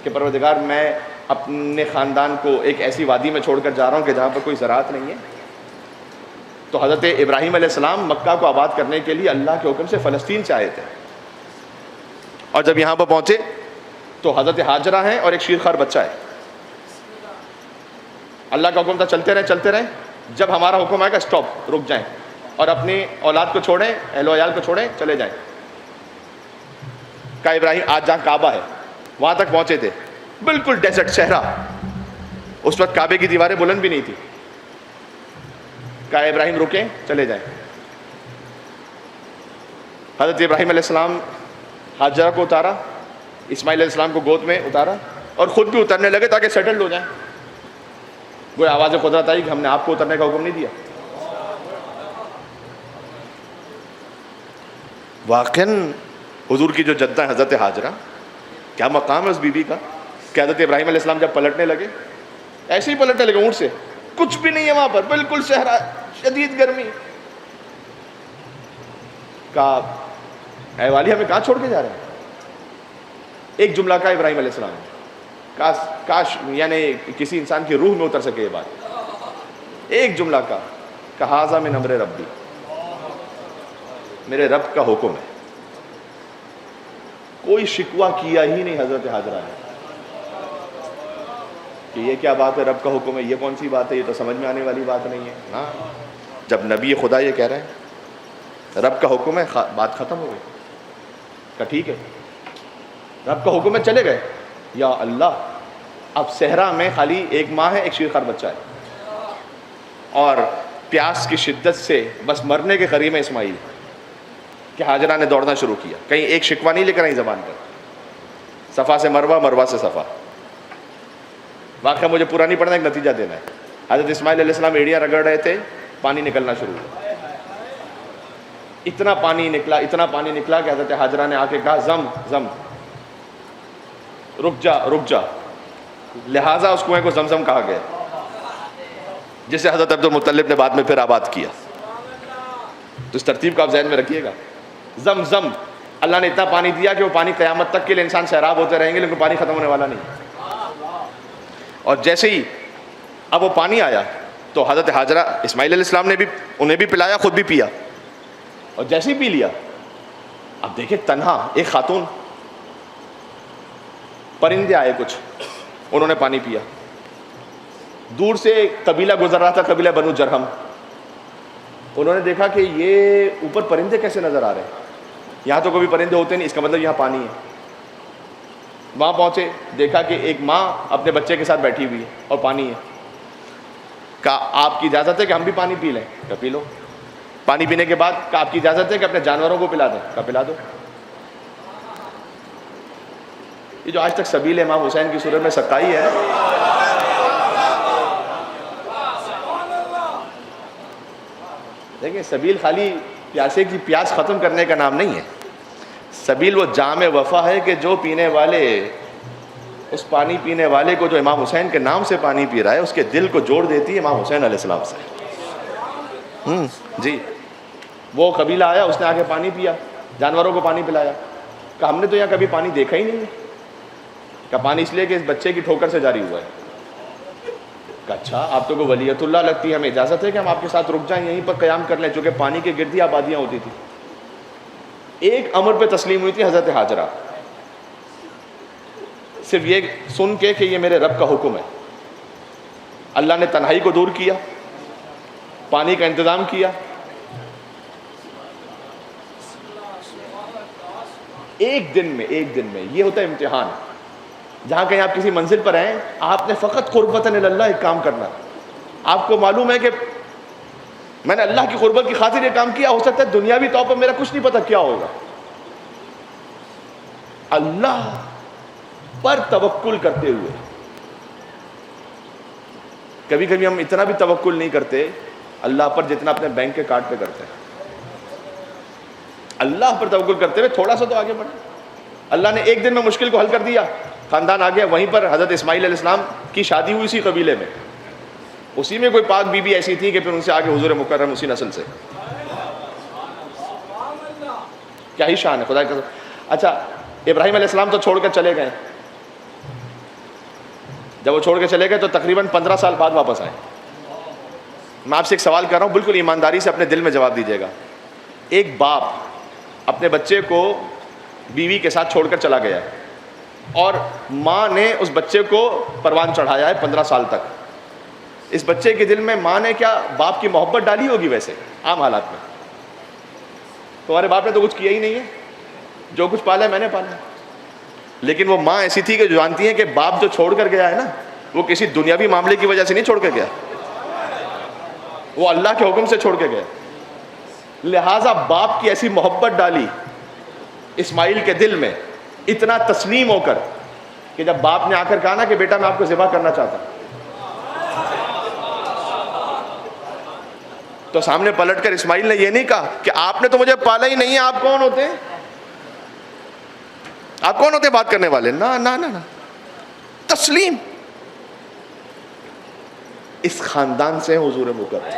[SPEAKER 1] کہ پروردگار میں اپنے خاندان کو ایک ایسی وادی میں چھوڑ کر جا رہا ہوں کہ جہاں پر کوئی زراعت نہیں ہے. تو حضرت ابراہیم علیہ السلام مکہ کو آباد کرنے کے لیے اللہ کے حکم سے فلسطین سے آئے تھے، اور جب یہاں پر پہنچے تو حضرت ہاجرہ ہیں اور ایک شیرخوار بچہ ہے. اللہ کا حکم تھا چلتے رہیں، جب ہمارا حکم آئے گا اسٹاپ، رک جائیں اور اپنی اولاد کو چھوڑیں، اہل و عیال کو چھوڑیں، چلے جائیں. کہا ابراہیم، آج جہاں کعبہ ہے وہاں تک پہنچے تھے، بالکل ڈیزرٹ صحرا، اس وقت کعبے کی دیواریں بلند بھی نہیں تھی. کہا ابراہیم رکیں، چلے جائیں. حضرت ابراہیم علیہ السلام ہاجرہ کو اتارا، اسماعیل علیہ السلام کو گود میں اتارا اور خود بھی اترنے لگے تاکہ سیٹلڈ ہو جائیں. گویا آواز قدرت آئی کہ ہم نے آپ کو اترنے کا حکم نہیں دیا. واقعاً حضور کی جو جدہ ہے حضرت ہاجرہ، کیا مقام ہے اس بی بی کا کہ حضرت ابراہیم علیہ السلام جب پلٹنے لگے ایسے ہی پلٹنے لگے اونٹ سے، کچھ بھی نہیں ہے وہاں پر، بالکل صحرا، شدید گرمی. کہا اے والی ہمیں کہاں چھوڑ کے جا رہے ہیں؟ ایک جملہ کا ابراہیم علیہ السلام، کاش یعنی کسی انسان کی روح میں اتر سکے یہ بات. ایک جملہ کا کہا ھذا من امر ربی، میرے رب کا حکم ہے. کوئی شکوہ کیا ہی نہیں حضرت ہاجرہ نے کہ یہ کیا بات ہے، رب کا حکم ہے، یہ کون سی بات ہے، یہ تو سمجھ میں آنے والی بات نہیں ہے. ہاں، جب نبی خدا یہ کہہ رہے ہیں رب کا حکم ہے، بات ختم ہو گئی. کہ ٹھیک ہے، رب کا حکم ہے، چلے گئے. یا اللہ، اب صحرا میں خالی ایک ماں ہے، ایک شیرخوار بچہ ہے، اور پیاس کی شدت سے بس مرنے کے قریب ہے اسماعیل. کہ ہاجرہ نے دوڑنا شروع کیا، کہیں ایک شکوہ نہیں لے کر آئی زبان پر، صفا سے مروہ، مروہ سے صفا. واقعہ مجھے پورا نہیں پڑھنا، ایک نتیجہ دینا ہے. حضرت اسماعیل علیہ السلام ایڑیاں رگڑ رہے تھے، پانی نکلنا شروع ہوا. اتنا پانی نکلا کہ حضرت ہاجرہ نے آ کے کہا زم زم، رک جا. لہٰذا اس کنویں کو زمزم کہا گیا، جسے حضرت عبد المطلب نے بعد میں پھر آباد کیا. تو اس ترتیب کو آپ ذہن میں رکھیے گا. زمزم، اللہ نے اتنا پانی دیا کہ وہ پانی قیامت تک کے لیے انسان سیراب ہوتے رہیں گے، لیکن پانی ختم ہونے والا نہیں. اور جیسے ہی اب وہ پانی آیا تو حضرت ہاجرہ، اسماعیل علیہ السلام نے بھی انہیں بھی پلایا، خود بھی پیا. اور جیسے ہی پی لیا، اب دیکھیں تنہا ایک خاتون، پرندے آئے کچھ، انہوں نے پانی پیا. دور سے قبیلہ گزر رہا تھا، قبیلہ بنو جرہم. انہوں نے دیکھا کہ یہ اوپر پرندے کیسے نظر آ رہے ہیں، یہاں تو کبھی پرندے ہوتے نہیں، اس کا مطلب یہاں پانی ہے. وہاں پہنچے، دیکھا کہ ایک ماں اپنے بچے کے ساتھ بیٹھی ہوئی ہے اور پانی ہے. کہا آپ کی اجازت ہے کہ ہم بھی پانی پی لیں؟ کہا پی لو. پانی پینے کے بعد کہا آپ کی اجازت ہے کہ اپنے جانوروں کو پلا دیں؟ کہا پلا دو. یہ جو آج تک سبیل امام حسین کی صورت میں سقائی ہے، دیکھیں سبیل خالی پیاسے کی پیاس ختم کرنے کا نام نہیں ہے. سبیل وہ جام وفا ہے کہ جو پینے والے، اس پانی پینے والے کو جو امام حسین کے نام سے پانی پی رہا ہے، اس کے دل کو جوڑ دیتی ہے امام حسین علیہ السلام سے. جی، وہ قبیلہ آیا، اس نے آگے پانی پیا، جانوروں کو پانی پلایا. کہ ہم نے تو یہاں کبھی پانی دیکھا ہی نہیں ہے. کہ پانی اس لیے کہ اس بچے کی ٹھوکر سے جاری ہوا ہے. کہ اچھا، آپ تو کو ولیت اللہ لگتی ہے، ہمیں اجازت ہے کہ ہم آپ کے ساتھ رک جائیں، یہیں پر قیام کر لیں، چونکہ پانی کے گرد ہی آبادیاں ہوتی تھی. ایک امر پہ تسلیم ہوئی تھی حضرت ہاجرہ، صرف یہ سن کے کہ یہ میرے رب کا حکم ہے. اللہ نے تنہائی کو دور کیا، پانی کا انتظام کیا. ایک دن میں یہ ہوتا ہے امتحان. جہاں کہیں آپ کسی منزل پر ہیں، آپ نے فقط قربتاً اللہ ایک کام کرنا. آپ کو معلوم ہے کہ میں نے اللہ کی قربت کی خاطر یہ کام کیا، ہو سکتا ہے دنیاوی طور پر میرا کچھ نہیں پتا کیا ہوگا. اللہ پر توکل کرتے ہوئے. کبھی کبھی ہم اتنا بھی توکل نہیں کرتے اللہ پر جتنا اپنے بینک کے کارڈ پہ کرتے ہیں. اللہ پر توکل کرتے ہوئے تھوڑا سا تو آگے بڑھے. اللہ نے ایک دن میں مشکل کو حل کر دیا، خاندان آ گیا. وہیں پر حضرت اسماعیل علیہ السلام کی شادی ہوئی اسی قبیلے میں، اسی میں کوئی پاک بی بی ایسی تھی کہ پھر ان سے آگے حضور مکرم اسی نسل سے. کیا ہی شان ہے خدا کا. اچھا، ابراہیم علیہ السلام تو چھوڑ کر چلے گئے. جب وہ چھوڑ کے چلے گئے تو تقریباً 15 سال بعد واپس آئے. میں آپ سے ایک سوال کر رہا ہوں، بالکل ایمانداری سے اپنے دل میں جواب دیجیے گا. ایک باپ اپنے بچے کو بیوی کے ساتھ چھوڑ کر چلا گیا ہے اور ماں نے اس بچے کو پروان چڑھایا ہے 15 سال تک. اس بچے کے دل میں ماں نے کیا باپ کی محبت ڈالی ہوگی؟ ویسے عام حالات میں تمہارے باپ نے تو کچھ کیا ہی نہیں ہے، جو کچھ پالا ہے میں نے پالا ہے. لیکن وہ ماں ایسی تھی کہ جو جانتی ہیں کہ باپ جو چھوڑ کر گیا ہے نا، وہ کسی دنیاوی معاملے کی وجہ سے نہیں چھوڑ کر گیا، وہ اللہ کے حکم سے چھوڑ کے گیا. لہٰذا باپ کی ایسی محبت ڈالی اسماعیل کے دل میں، اتنا تسلیم ہو کر کہ جب باپ نے آ کر کہا نا کہ بیٹا میں آپ کو ذبح کرنا چاہتا ہوں، تو سامنے پلٹ کر اسماعیل نے یہ نہیں کہا کہ آپ نے تو مجھے پالا ہی نہیں ہے، آپ کون ہوتے ہیں، آپ کون ہوتے ہیں بات کرنے والے. نہ نہ نہ، تسلیم. اس خاندان سے حضور مکرم.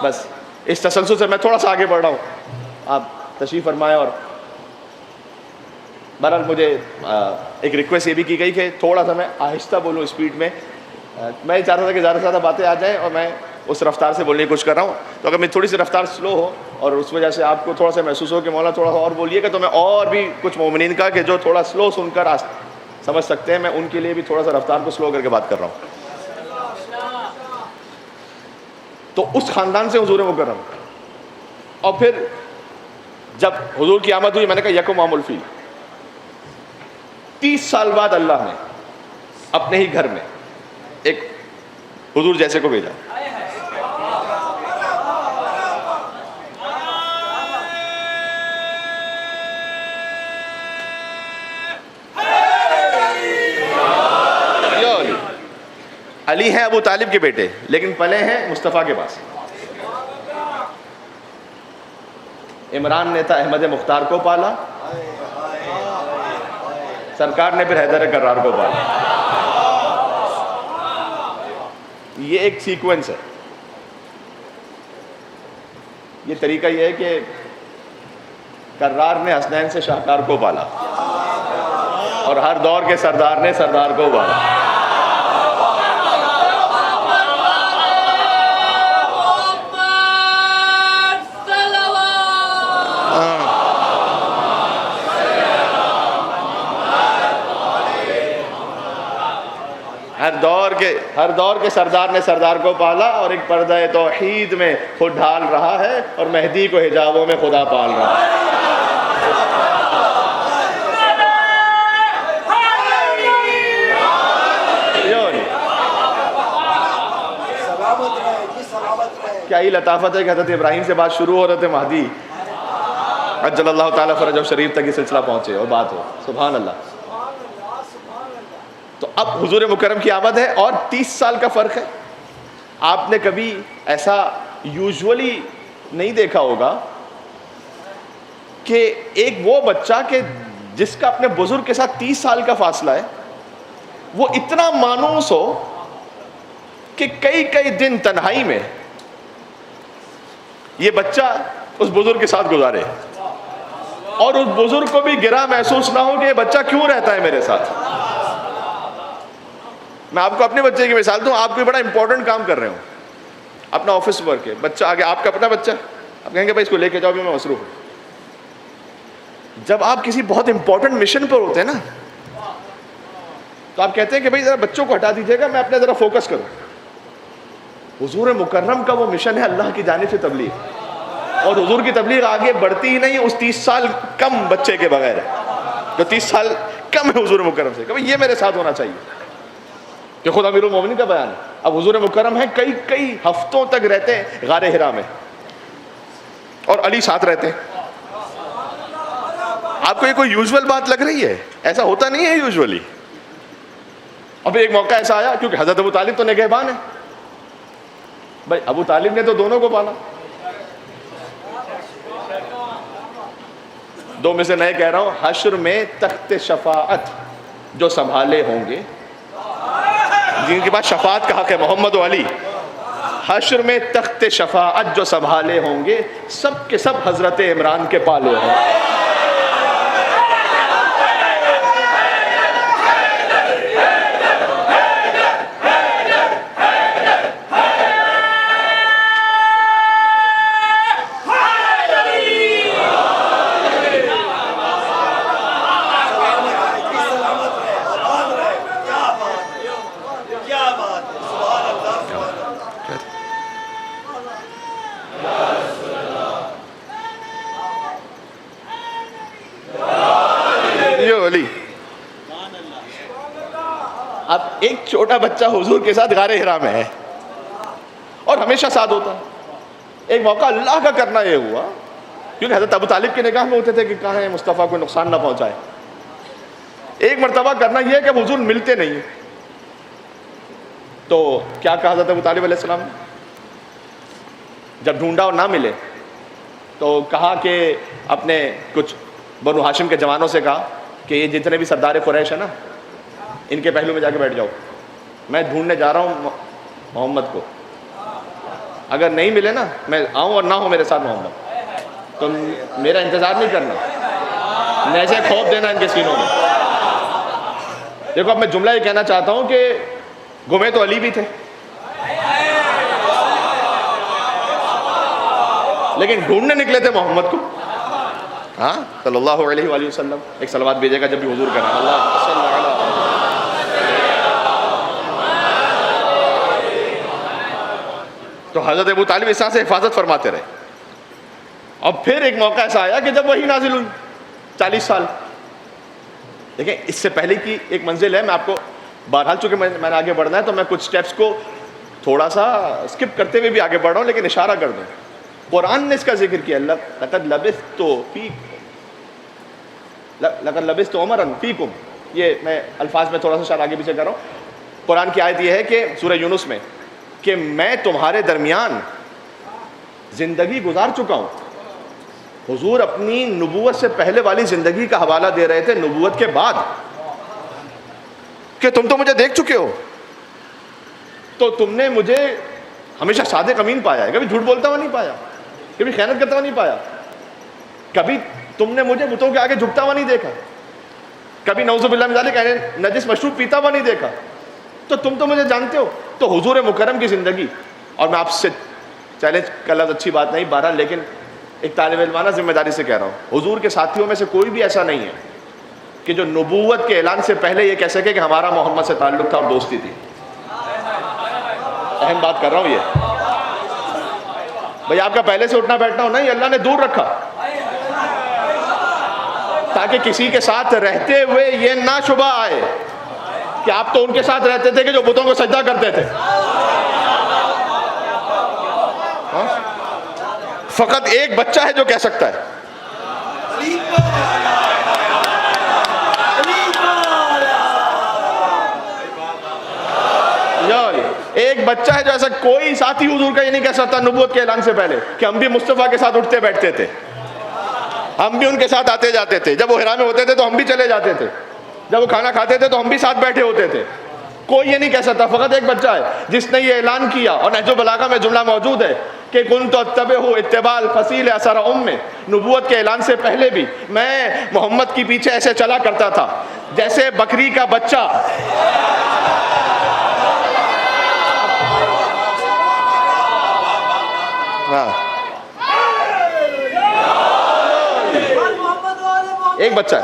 [SPEAKER 1] بس اس تسلسل سے میں تھوڑا سا آگے بڑھ رہا ہوں، آپ تشریف فرمائیں. اور بہرحال مجھے ایک ریکویسٹ یہ بھی کی گئی کہ تھوڑا سا میں آہستہ بولوں اسپیڈ میں. میں یہ چاہتا تھا کہ زیادہ سے زیادہ باتیں آ جائیں اور میں اس رفتار سے بولنے کی کوشش کر رہا ہوں. تو اگر میری تھوڑی سی رفتار سلو ہو اور اس وجہ سے آپ کو تھوڑا سا محسوس ہو کہ مولانا تھوڑا سا اور بولیے گا، تو میں اور بھی کچھ مومنین کا کہ جو تھوڑا سلو سن کر سمجھ سکتے ہیں، میں ان کے لیے بھی تھوڑا سا رفتار کو سلو کر کے بات کر رہا ہوں. تو اس خاندان سے حضور مکرم. اور پھر جب حضور کی آمد ہوئی، میں نے کہا یکم عام الفیل، 30 سال بعد اللہ نے اپنے ہی گھر میں ایک حضور جیسے کو بھیجا. علی ہیں ابو طالب کے بیٹے، لیکن پلے ہیں مصطفیٰ کے پاس. عمران نے تھا احمد مختار کو پالا، سرکار نے پھر حیدر کرار کو پالا. یہ ایک سیکوینس ہے. یہ طریقہ یہ ہے کہ کرار نے حسنین سے شاہکار کو پالا اور ہر دور کے سردار نے سردار کو پالا. ہر دور کے سردار نے سردار کو پالا اور ایک پردہ توحید میں خود ڈھال رہا ہے اور مہدی کو حجابوں میں خدا پال رہا ہے. کیا ہی لطافت ہے کہ حضرت ابراہیم سے بات شروع ہو رہے تھے، مہدی عجل اللہ تعالیٰ فرجہ شریف تک یہ سلسلہ پہنچے اور بات ہو. سبحان اللہ. تو اب حضور مکرم کی آمد ہے اور 30 سال کا فرق ہے. آپ نے کبھی ایسا یوزولی نہیں دیکھا ہوگا کہ ایک وہ بچہ کہ جس کا اپنے بزرگ کے ساتھ 30 سال کا فاصلہ ہے، وہ اتنا مانوس ہو کہ کئی کئی دن تنہائی میں یہ بچہ اس بزرگ کے ساتھ گزارے اور اس بزرگ کو بھی گرا محسوس نہ ہو کہ یہ بچہ کیوں رہتا ہے میرے ساتھ. میں آپ کو اپنے بچے کی مثال دوں. آپ کوئی بڑا امپورٹنٹ کام کر رہے ہوں، اپنا آفس ورک ہے، بچہ آگے آپ کا اپنا بچہ، آپ کہیں گے بھائی اس کو لے کے جاؤ بھی میں مصروف ہوں. جب آپ کسی بہت امپورٹنٹ مشن پر ہوتے ہیں نا، تو آپ کہتے ہیں کہ بھائی ذرا بچوں کو ہٹا دیجیے گا، میں اپنے ذرا فوکس کروں. حضور مکرم کا وہ مشن ہے اللہ کی جانب سے تبلیغ، اور حضور کی تبلیغ آگے بڑھتی ہی نہیں اس 30 سال کم بچے کے بغیر، جو 30 سال کم ہے حضور مکرم سے، کہ بھائی یہ میرے ساتھ ہونا چاہیے. کہ خود امیر المومنین کا بیان ہے. اب حضور مکرم ہے کئی ہفتوں تک رہتے ہیں غار حرا میں اور علی ساتھ رہتے ہیں. آپ کو یہ کوئی یوزول بات لگ رہی ہے؟ ایسا ہوتا نہیں ہے یوزولی. اور پھر ایک موقع ایسا آیا کیونکہ حضرت ابو طالب تو نگہبان ہے. بھائی ابو طالب نے تو دونوں کو پالا. دو میں سے نئے کہہ رہا ہوں، حشر میں تخت شفاعت جو سنبھالے ہوں گے، جن کے پاس شفاعت کا حق ہے، محمد و علی، حشر میں تخت شفاعت جو سنبھالے ہوں گے سب کے سب حضرت عمران کے پالے ہوں گے. اب ایک چھوٹا بچہ حضور کے ساتھ غار حرا میں ہے اور ہمیشہ ساتھ ہوتا ہے. ایک موقع اللہ کا کرنا یہ ہوا کیونکہ حضرت ابو طالب کے نگاہ میں ہوتے تھے کہ کہاں ہے مصطفیٰ کو نقصان نہ پہنچائے. ایک مرتبہ کرنا یہ ہے کہ حضور ملتے نہیں, تو کیا کہا حضرت ابو طالب علیہ السلام جب ڈھونڈا اور نہ ملے تو کہا کہ اپنے کچھ بنو ہاشم کے جوانوں سے کہا کہ یہ جتنے بھی سردار قریش ہیں نا ان کے پہلو میں جا کے بیٹھ جاؤ, میں ڈھونڈنے جا رہا ہوں محمد کو, اگر نہیں ملے نا میں آؤں اور نہ ہو میرے ساتھ محمد تو میرا انتظار نہیں کرنا, ایسے خوف دینا ان کے سینوں میں. دیکھو اب میں جملہ یہ کہنا چاہتا ہوں کہ گمے تو علی بھی تھے لیکن ڈھونڈنے نکلے تھے محمد کو. ہاں صلی اللہ علیہ وآلہ وسلم. ایک صلوات بھیجے گا جب بھی حضور کرنا, اللہ صلی اللہ علیہ. تو حضرت ابو طالب اس طرح سے حفاظت فرماتے رہے. اب پھر ایک موقع ایسا آیا کہ جب وہی نازل ہوئی 40 سال. دیکھیں اس سے پہلے کی ایک منزل ہے, میں آپ کو بہرحال چونکہ میں نے آگے بڑھنا ہے تو میں کچھ سٹیپس کو تھوڑا سا اسکپ کرتے ہوئے بھی آگے بڑھ رہا ہوں لیکن اشارہ کر دوں. قرآن نے اس کا ذکر کیا, لقد لبثت عمرا فیکم. یہ میں الفاظ میں تھوڑا سا شاید آگے پیچھے کر رہا ہوں. قرآن کی آیت یہ ہے کہ سورہ یونس میں کہ میں تمہارے درمیان زندگی گزار چکا ہوں. حضور اپنی نبوت سے پہلے والی زندگی کا حوالہ دے رہے تھے نبوت کے بعد کہ تم تو مجھے دیکھ چکے ہو, تو تم نے مجھے ہمیشہ صادق امین پایا ہے, کبھی جھوٹ بولتا ہوا نہیں پایا, کبھی خیانت کرتا ہوا نہیں پایا, کبھی تم نے مجھے بتوں کے آگے جھکتا ہوا نہیں دیکھا, کبھی نعوذ باللہ من ذالک نجس مشروب پیتا ہوا نہیں دیکھا, تو تم تو مجھے جانتے ہو. تو حضور مکرم کی زندگی, اور میں آپ سے چیلنج کا لفظ اچھی بات نہیں بہرحال لیکن ایک طالب علمانہ ذمہ داری سے کہہ رہا ہوں, حضور کے ساتھیوں میں سے کوئی بھی ایسا نہیں ہے کہ جو نبوت کے اعلان سے پہلے یہ کہہ سکے کہ ہمارا محمد سے تعلق تھا اور دوستی تھی. اہم بات کر رہا ہوں یہ بھئی, آپ کا پہلے سے اٹھنا بیٹھنا ہو نہیں, اللہ نے دور رکھا تاکہ کسی کے ساتھ رہتے ہوئے یہ نہ شبہ آئے کہ آپ تو ان کے ساتھ رہتے تھے کہ جو بتوں کو سجدہ کرتے تھے. فقط ایک بچہ ہے جو کہہ سکتا ہے. ایک بچہ ہے جو ایسا کوئی ساتھی حضور کا یہ نہیں کہہ سکتا نبوت کے اعلان سے پہلے کہ ہم بھی مصطفیٰ کے ساتھ اٹھتے بیٹھتے تھے, ہم بھی ان کے ساتھ آتے جاتے تھے, جب وہ حرا میں ہوتے تھے تو ہم بھی چلے جاتے تھے, جب وہ کھانا کھاتے تھے تو ہم بھی ساتھ بیٹھے ہوتے تھے. کوئی یہ نہیں کہہ سکتا. فقط ایک بچہ ہے جس نے یہ اعلان کیا, اور نہج البلاغہ میں جملہ موجود ہے کہ کنت اتبعہ اتباع الفصیل اثر ام. نبوت کے اعلان سے پہلے بھی میں محمد کی پیچھے ایسے چلا کرتا تھا جیسے بکری کا بچہ ایک بچہ ہے.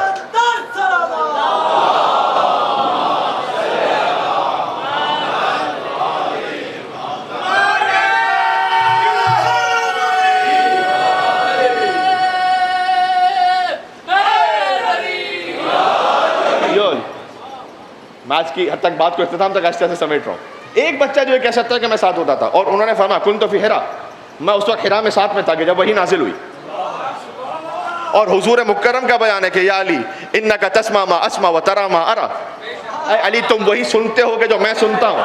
[SPEAKER 1] میں آج کی حد تک بات کو اختتام تک آہستہ سے سمیٹ رہا ہوں. ایک بچہ جو یہ کہہ سکتا ہے کہ میں ساتھ ہوتا تھا, اور انہوں نے فرمایا کنت فی حرا, میں اس وقت حرا میں ساتھ میں تھا کہ جب وحی نازل ہوئی. اور حضور مکرم کا بیان ہے کہ یا علی انک تسمع ما اسمع و ترى ما ارى. اے علی تم وہی سنتے ہو کہ جو میں سنتا ہوں.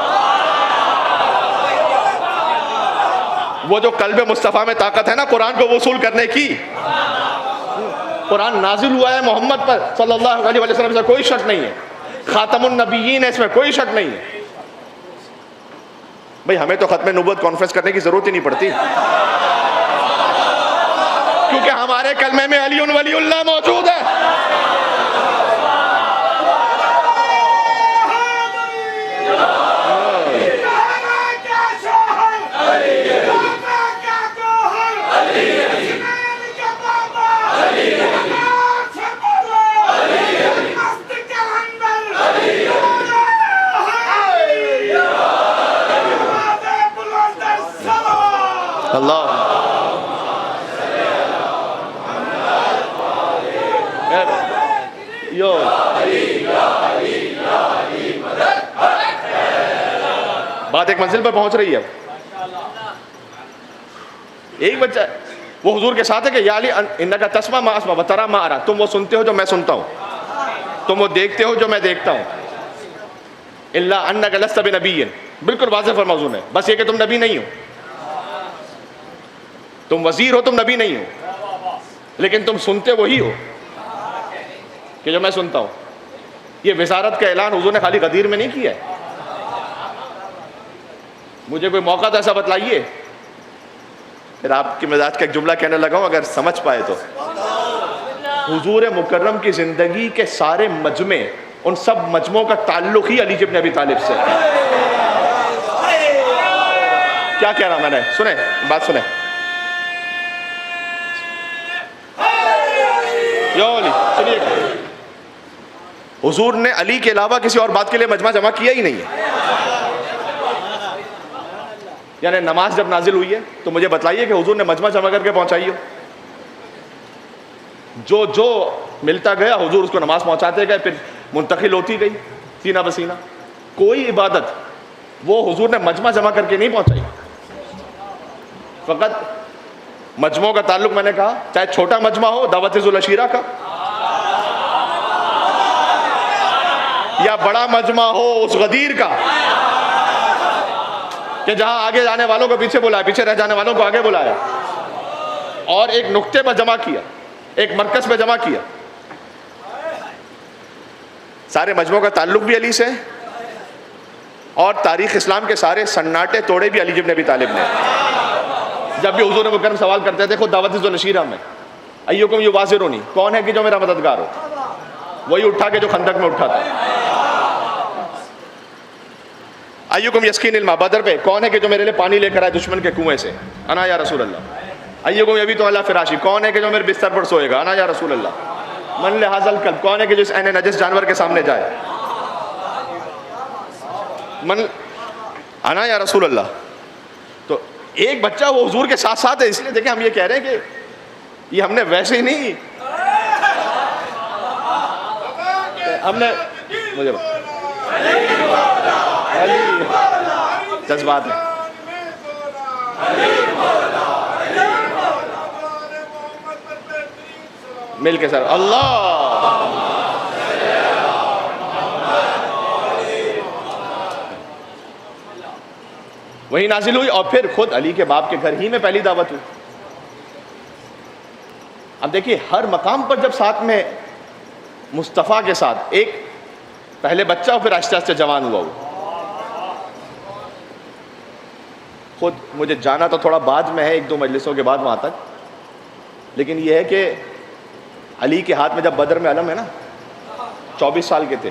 [SPEAKER 1] وہ جو قلب مصطفیٰ میں طاقت ہے نا قرآن کو وصول کرنے کی, قرآن نازل ہوا ہے محمد پر صلی اللہ علیہ وسلم سے کوئی شک نہیں ہے, خاتم النبیین ہے, اس میں کوئی شک نہیں ہے. بھئی ہمیں تو ختم نبوت کانفرنس کرنے کی ضرورت ہی نہیں پڑتی، کیونکہ ہمارے کلمے میں علی ولی اللہ موجود ہے. اللہ یو بات ایک منزل پر پہنچ رہی ہے. ایک بچہ وہ حضور کے ساتھ ہے کہ یا علی انکا تسمع ما اسمع وترى ما ارى، تم وہ سنتے ہو جو میں سنتا ہوں، تم وہ دیکھتے ہو جو میں دیکھتا ہوں. الا انک لست بنبی، بالکل واضح فرماؤ ہے، بس یہ کہ تم نبی نہیں ہو، تم وزیر ہو، تم نبی نہیں ہو، لیکن تم سنتے وہی ہو کہ جو میں سنتا ہوں. یہ وزارت کا اعلان حضور نے خالی غدیر میں نہیں کیا ہے. مجھے کوئی موقع تو ایسا بتلائیے. پھر آپ کی مزاج کا ایک جملہ کہنے لگا ہوں، اگر سمجھ پائے تو. حضور مکرم کی زندگی کے سارے مجمع، ان سب مجموعوں کا تعلق ہی علی بن ابی طالب سے. کیا کہہ رہا میں نے؟ سنیں بات سنیں. سنیے، حضور نے علی کے علاوہ کسی اور بات کے لیے مجمع جمع کیا ہی نہیں ہے. یعنی نماز جب نازل ہوئی ہے تو مجھے بتلائیے کہ حضور نے مجمع جمع کر کے پہنچائی ہو. جو ملتا گیا حضور اس کو نماز پہنچاتے گئے، پھر منتقل ہوتی گئی سینہ بسینہ. کوئی عبادت وہ حضور نے مجمع جمع کر کے نہیں پہنچائی. فقط مجموعوں کا تعلق میں نے کہا، چاہے چھوٹا مجمع ہو دعوت ذو العشیرہ کا، یا بڑا مجمع ہو اس غدیر کا کہ جہاں آگے جانے والوں کو پیچھے بلایا، پیچھے رہ جانے والوں کو آگے بلایا، اور ایک نقطے پر جمع کیا، ایک مرکز پہ جمع کیا. سارے مجموعوں کا تعلق بھی علی سے، اور تاریخ اسلام کے سارے سناٹے توڑے بھی علی بن ابی طالب نے. جب بھی حضور مکرم سوال کرتے تھے خود دعوت ذو العشیرہ میں، ایکم یواصرنی، کون ہے کہ جو میرا مددگار ہو؟ وہی اٹھا کے جو خندق میں اٹھا تھا. ایکم یسقینی الماء، بدر پہ کون ہے کہ جو میرے لیے پانی لے کر آئے دشمن کے کنویں سے؟ انا یا رسول اللہ. ایکم یبیت علی فراشی، کون ہے کہ جو میرے بستر پر سوئے گا؟ انا یا رسول اللہ. من لہذا الکلب، کون ہے کہ جو اس عین نجس جانور کے سامنے جائے؟ انا یا رسول اللہ. تو ایک بچہ وہ حضور کے ساتھ ساتھ ہے. اس لیے دیکھیں ہم یہ کہہ رہے ہیں کہ یہ ہم نے ویسے ہی نہیں، ہم نے مجھے جذبات ہے مل کے سر اللہ. وہی نازل ہوئی، اور پھر خود علی کے باپ کے گھر ہی میں پہلی دعوت ہوئی. اب دیکھیے ہر مقام پر جب ساتھ میں مصطفیٰ کے ساتھ ایک پہلے بچہ اور پھر آہستہ آہستہ جوان ہوا ہو. خود مجھے جانا تو تھوڑا بعد میں ہے، ایک دو مجلسوں کے بعد وہاں تک، لیکن یہ ہے کہ علی کے ہاتھ میں جب بدر میں علم ہے نا، 24 سال کے تھے،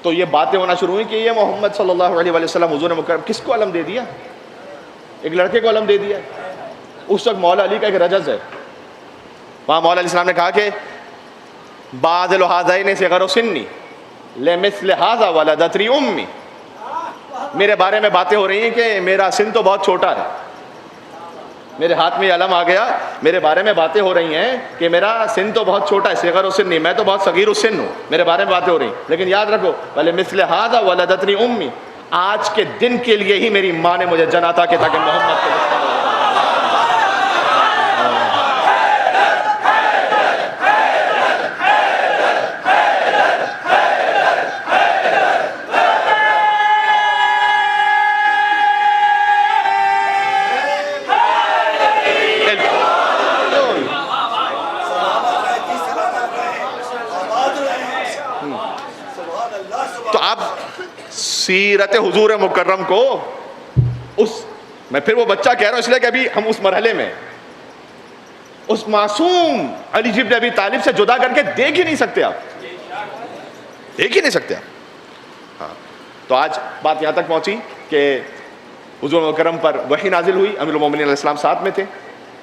[SPEAKER 1] تو یہ باتیں ہونا شروع ہوئی کہ یہ محمد صلی اللہ علیہ وسلم حضور مکرم کس کو علم دے دیا؟ ایک لڑکے کو علم دے دیا. اس وقت مولا علی کا ایک رجز ہے، وہاں مولا علیہ السلام نے کہا کہ بادل ہذین صغر سنی لمثل ھذا ولدتنی امی. میرے بارے میں باتیں ہو رہی ہیں کہ میرا سن تو بہت چھوٹا ہے، میرے ہاتھ میں یہ علم آ گیا، میرے بارے میں باتیں ہو رہی ہیں کہ میرا سن تو بہت چھوٹا ہے، صغر سنی، میں تو بہت صغیر السن ہوں، میرے بارے میں باتیں ہو رہی ہیں. لیکن یاد رکھو ولمثل ھذا ولدتنی امی، آج کے دن کے لیے ہی میری ماں نے مجھے جنا تھا کہ تاکہ محمد کو سیرت حضور مکرم کو میں پھر وہ بچہ کہہ رہا ہوں اس لیے کہ ابھی ہم اس مرحلے میں اس معصوم علی بن ابی طالب سے جدا کر کے دیکھ ہی نہیں سکتے آپ، دیکھ ہی نہیں سکتے آپ. ہاں تو آج بات یہاں تک پہنچی کہ حضور مکرم پر وحی نازل ہوئی، امیر المومنین علیہ السلام ساتھ میں تھے.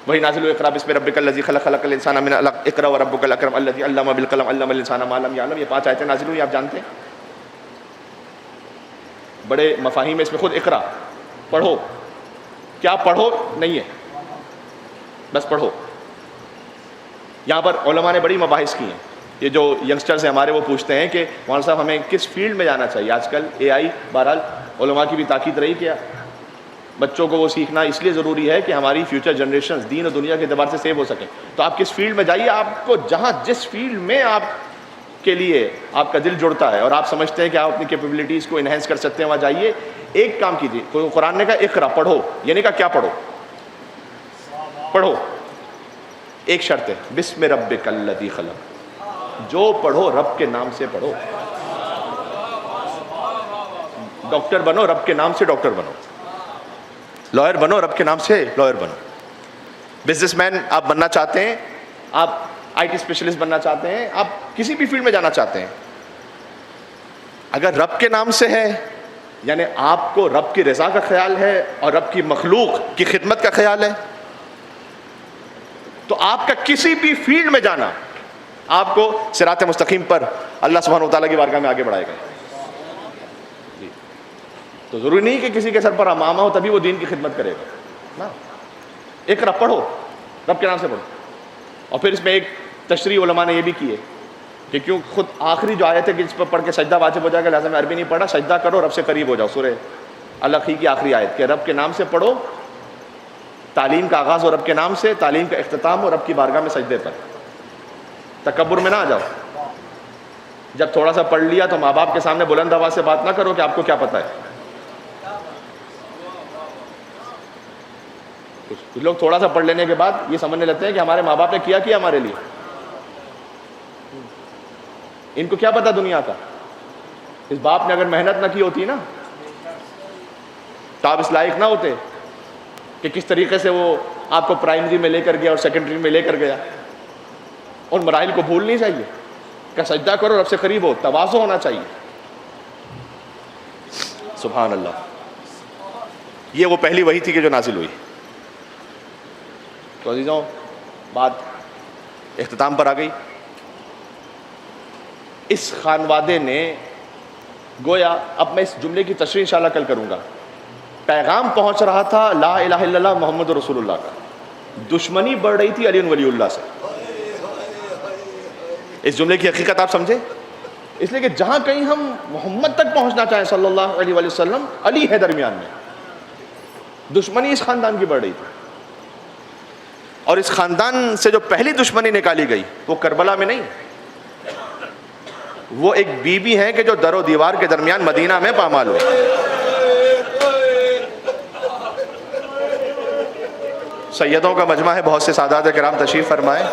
[SPEAKER 1] وہی نازل ہوئی اقرا بسم ربک الذی خلق، خلق الانسان من علق، اقرا وربک الاکرم الذی علم بالقلم، علم الانسان ما لم یعلم. یہ 5 آیتیں نازل ہوئی آپ جانتے ہیں. بڑے مفاہیم ہے اس میں. خود اقرا پڑھو، کیا پڑھو نہیں ہے، بس پڑھو. یہاں پر علماء نے بڑی مباحث کی ہیں. یہ جو ینگسٹرز ہیں ہمارے وہ پوچھتے ہیں کہ مولانا صاحب ہمیں کس فیلڈ میں جانا چاہیے. آج کل اے آئی، بہرحال علماء کی بھی تاکید رہی کہ بچوں کو وہ سیکھنا اس لیے ضروری ہے کہ ہماری فیوچر جنریشنز دین اور دنیا کے اعتبار سے سیو ہو سکیں. تو آپ کس فیلڈ میں جائیے، آپ کو جہاں جس فیلڈ میں آپ کے لیے آپ کا دل جڑتا ہے اور آپ سمجھتے ہیں کہ آپ اپنی کیپیبلٹیز کو انہینس کر سکتے ہیں وہاں جائیے. ایک کام کیجیے. تو قرآن نے کہا اقرا پڑھو، یہ نہیں کہا کیا پڑھو، پڑھو. ایک شرط ہے بسم ربک الذی خلق، جو پڑھو رب کے نام سے پڑھو. ڈاکٹر بنو رب کے نام سے ڈاکٹر بنو، لائر بنو رب کے نام سے لائر بنو. بزنس مین آپ بننا چاہتے ہیں، آپ آئی ٹی اسپیشلسٹ بننا چاہتے ہیں، آپ کسی بھی فیلڈ میں جانا چاہتے ہیں، اگر رب کے نام سے ہے یعنی آپ کو رب کی رضا کا خیال ہے اور رب کی مخلوق کی خدمت کا خیال ہے، تو آپ کا کسی بھی فیلڈ میں جانا آپ کو صراط مستقیم پر اللہ سبحانہ و تعالیٰ کی بارگاہ میں آگے بڑھائے گا. جی تو ضروری نہیں کہ کسی کے سر پر امامہ ہو تبھی وہ دین کی خدمت کرے گا نا. اقرا پڑھو، رب کے نام سے پڑھو. اور پھر اس میں ایک تشریح علماء نے یہ بھی کی ہے کہ کیوں خود آخری جو آیت ہے کہ جس پر پڑھ کے سجدہ واجب ہو جائے گا، لہٰذا میں عربی نہیں پڑھا، سجدہ کرو رب سے قریب ہو جاؤ. سورہ الحق کی آخری آیت کہ رب کے نام سے پڑھو. تعلیم کا آغاز ہو رب کے نام سے، تعلیم کا اختتام ہو رب کی بارگاہ میں سجدے پر. تکبر میں نہ آ جاؤ. جب تھوڑا سا پڑھ لیا تو ماں باپ کے سامنے بلند آواز سے بات نہ کرو کہ آپ کو کیا پتہ ہے. کچھ لوگ تھوڑا سا پڑھ لینے کے بعد یہ سمجھنے لگتے ہیں کہ ہمارے ماں باپ نے کیا ہمارے لیے، ان کو کیا پتا دنیا کا. اس باپ نے اگر محنت نہ کی ہوتی نا تو آپ اس لائق نہ ہوتے کہ کس طریقے سے وہ آپ کو پرائمری میں لے کر گیا اور سیکنڈری میں لے کر گیا. اور مراحل کو بھول نہیں چاہیے کہ سجدہ کرو رب سے قریب ہو، تواضع ہونا چاہیے. سبحان اللہ. یہ وہ پہلی وحی تھی کہ جو نازل ہوئی. تو عزیزوں بات اختتام پر آ گئی. اس خانوادے نے گویا، اب میں اس جملے کی تشریح انشاءاللہ کل کروں گا، پیغام پہنچ رہا تھا لا الہ الا اللہ محمد رسول اللہ کا، دشمنی بڑھ رہی تھی علی ولی اللہ سے. اس جملے کی حقیقت آپ سمجھیں. اس لیے کہ جہاں کہیں ہم محمد تک پہنچنا چاہیں صلی اللہ علیہ وسلم، علی ہے درمیان میں. دشمنی اس خاندان کی بڑھ رہی تھی. اور اس خاندان سے جو پہلی دشمنی نکالی گئی وہ کربلا میں نہیں، وہ ایک بی بی ہیں کہ جو در و دیوار کے درمیان مدینہ میں پامال ہوئی. سیدوں کا مجمع ہے، بہت سے سادات کرام تشریف فرمائے.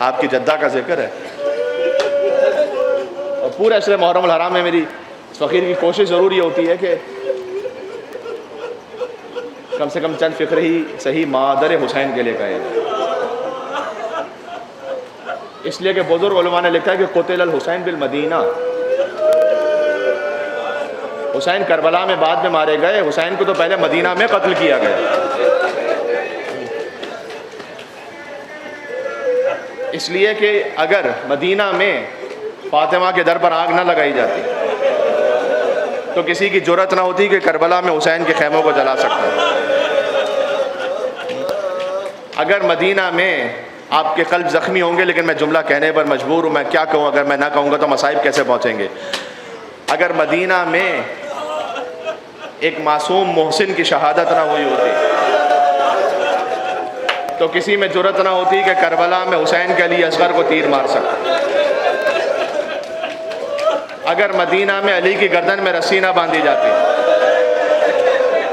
[SPEAKER 1] آپ کی جدہ کا ذکر ہے اور پورے عشر محرم الحرام میں میری اس فقیر کی کوشش ضروری ہوتی ہے کہ کم سے کم چند فکر ہی صحیح مادر حسین کے لیے کہے. اس لیے کہ بزرگ علماء نے لکھا ہے کہ قتل الحسین بالمدینہ، حسین کربلا میں بعد میں مارے گئے، حسین کو تو پہلے مدینہ میں قتل کیا گیا. اس لیے کہ اگر مدینہ میں فاطمہ کے در پر آگ نہ لگائی جاتی تو کسی کی جرأت نہ ہوتی کہ کربلا میں حسین کے خیموں کو جلا سکتا. اگر مدینہ میں آپ کے قلب زخمی ہوں گے، لیکن میں جملہ کہنے پر مجبور ہوں، میں کیا کہوں، اگر میں نہ کہوں گا تو مصائب کیسے پہنچیں گے. اگر مدینہ میں ایک معصوم محسن کی شہادت نہ ہوئی ہوتی تو کسی میں جرأت نہ ہوتی کہ کربلا میں حسین کے علی اصغر کو تیر مار سکتا. اگر مدینہ میں علی کی گردن میں رسی نہ باندھی جاتی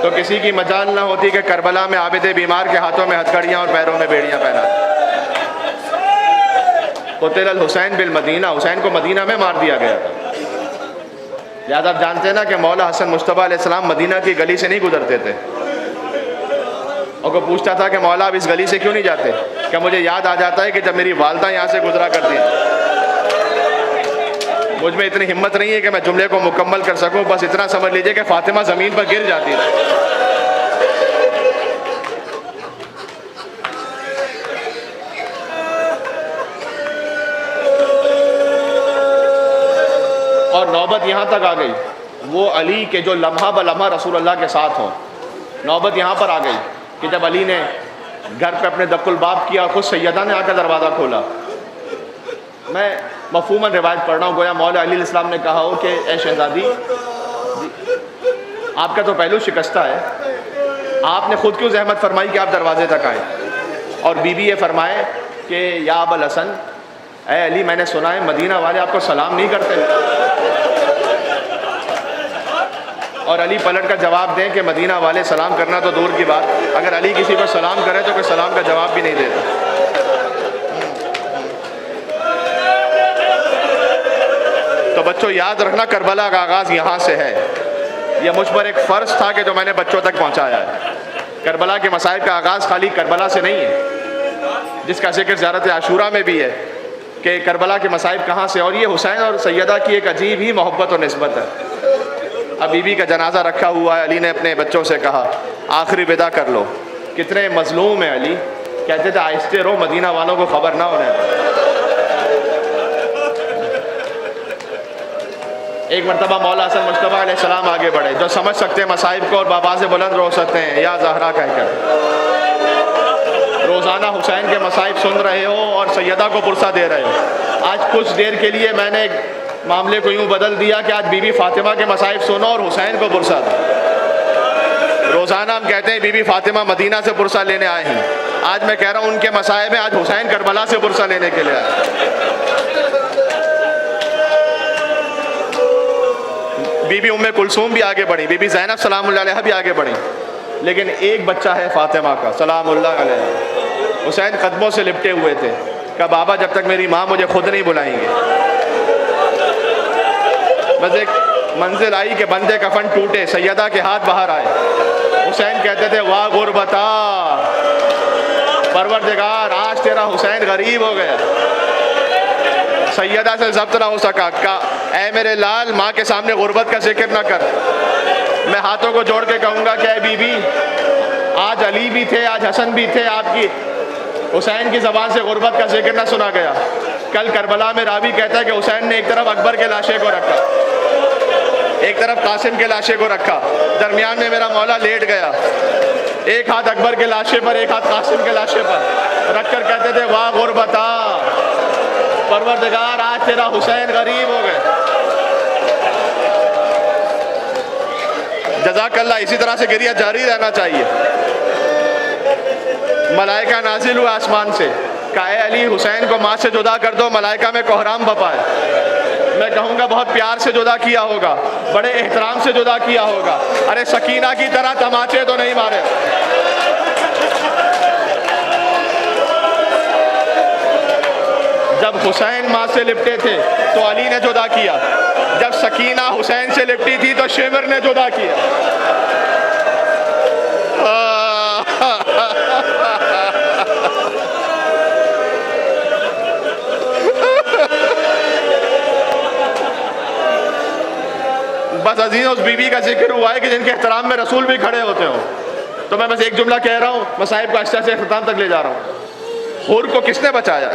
[SPEAKER 1] تو کسی کی مجال نہ ہوتی کہ کربلا میں عابد بیمار کے ہاتھوں میں ہتھکڑیاں اور پیروں میں بیڑیاں پہنا. قتل الحسین بالمدینہ، حسین کو مدینہ میں مار دیا گیا تھا. لہٰذا آپ جانتے ہیں نا کہ مولا حسن مصطفیٰ علیہ السلام مدینہ کی گلی سے نہیں گزرتے تھے، اور کوئی پوچھتا تھا کہ مولا آپ اس گلی سے کیوں نہیں جاتے، کہ مجھے یاد آ جاتا ہے کہ جب میری والدہ یہاں سے گزرا کرتی تھی۔ مجھ میں اتنی ہمت نہیں ہے کہ میں جملے کو مکمل کر سکوں، بس اتنا سمجھ لیجئے کہ فاطمہ زمین پر گر جاتی تھی۔ اور نوبت یہاں تک آ گئی وہ علی کے جو لمحہ بلمحہ رسول اللہ کے ساتھ ہوں، نوبت یہاں پر آ گئی کہ جب علی نے گھر پہ اپنے دق الباب کیا، خود سیدہ نے آ کر دروازہ کھولا۔ میں مفہوماً روایت پڑھ رہا ہوں، گویا مولا علی علیہ السلام نے کہا ہو کہ اے شہزادی، آپ کا تو پہلو شکستہ ہے، آپ نے خود کیوں زحمت فرمائی کہ آپ دروازے تک آئے؟ اور بی بی یہ فرمائے کہ یا ابا الحسن، اے علی، میں نے سنا ہے مدینہ والے آپ کو سلام نہیں کرتے۔ اور علی پلٹ کر جواب دیں کہ مدینہ والے سلام کرنا تو دور کی بات، اگر علی کسی کو سلام کرے تو کوئی سلام کا جواب بھی نہیں دیتا۔ تو بچوں یاد رکھنا، کربلا کا آغاز یہاں سے ہے۔ یہ مجھ پر ایک فرض تھا کہ جو میں نے بچوں تک پہنچایا ہے۔ کربلا کے مصائب کا آغاز خالی کربلا سے نہیں ہے، جس کا ذکر زیارت عاشورہ میں بھی ہے کہ کربلا کے مصائب کہاں سے، اور یہ حسین اور سیدہ کی ایک عجیب ہی محبت و نسبت ہے۔ اب بی بی کا جنازہ رکھا ہوا ہے، علی نے اپنے بچوں سے کہا آخری ودا کر لو۔ کتنے مظلوم ہیں علی، کہتے تھے آہستہ رو، مدینہ والوں کو خبر نہ ہونے دو۔ ایک مرتبہ مولا حسن مصطفیٰ علیہ السلام آگے بڑھے، جو سمجھ سکتے ہیں مصائب کو اور بآواز بلند رو سکتے ہیں، یا زہرا کہہ کر۔ روزانہ حسین کے مصائب سن رہے ہو اور سیدہ کو پرسہ دے رہے ہو۔ آج کچھ دیر کے لیے میں نے معاملے کو یوں بدل دیا کہ آج بی بی فاطمہ کے مصائب سنو اور حسین کو پرسہ دو۔ روزانہ ہم کہتے ہیں بی بی فاطمہ مدینہ سے پرسہ لینے آئے ہیں، آج میں کہہ رہا ہوں ان کے مصائب ہیں، آج حسین کربلا سے پرسہ لینے کے لیے آئے۔ بی بی ام کلثوم بھی آگے بڑھی، بی بی زینب سلام اللہ علیہ بھی آگے بڑھی، لیکن ایک بچہ ہے فاطمہ کا سلام اللہ علیہ۔ حسین قدموں سے لپٹے ہوئے تھے، کہا بابا جب تک میری ماں مجھے خود نہیں بلائیں گے۔ بس ایک منزل آئی کہ بندے کفن ٹوٹے، سیدہ کے ہاتھ باہر آئے۔ حسین کہتے تھے واہ غربتا، پروردگار آج تیرا حسین غریب ہو گیا۔ سیدہ سے ضبط نہ ہو سکا، کہا اے میرے لال، ماں کے سامنے غربت کا ذکر نہ کر۔ میں ہاتھوں کو جوڑ کے کہوں گا کہ اے بی بی، آج علی بھی تھے، آج حسن بھی تھے، آپ کی حسین کی زبان سے غربت کا ذکر نہ سنا گیا۔ کل کربلا میں راوی کہتا ہے کہ حسین نے ایک طرف اکبر کے لاشے کو رکھا، ایک طرف قاسم کے لاشے کو رکھا، درمیان میں میرا مولا لیٹ گیا، ایک ہاتھ اکبر کے لاشے پر، ایک ہاتھ قاسم کے لاشے پر رکھ کر کہتے تھے واہ غربتا، پروردگار آج تیرا حسین غریب ہو گئے۔ جزاک اللہ، اسی طرح سے گریہ جاری رہنا چاہیے۔ ملائکہ نازل ہوا آسمان سے، کہا اے علی، حسین کو ماں سے جدا کر دو، ملائکہ میں کوہرام بپائے۔ میں کہوں گا بہت پیار سے جدا کیا ہوگا، بڑے احترام سے جدا کیا ہوگا، ارے سکینہ کی طرح تماچے تو نہیں مارے۔ جب حسین ماں سے لپٹے تھے تو علی نے جدا کیا، جب سکینہ حسین سے لپٹی تھی تو شمر نے جدا کیا۔ بس عزیزوں، اس بی بی کا ذکر ہوا ہے کہ جن کے احترام میں رسول بھی کھڑے ہوتے ہوں۔ تو میں بس ایک جملہ کہہ رہا ہوں، مصائب کو آہستہ سے اختتام تک لے جا رہا ہوں۔ حور کو کس نے بچایا؟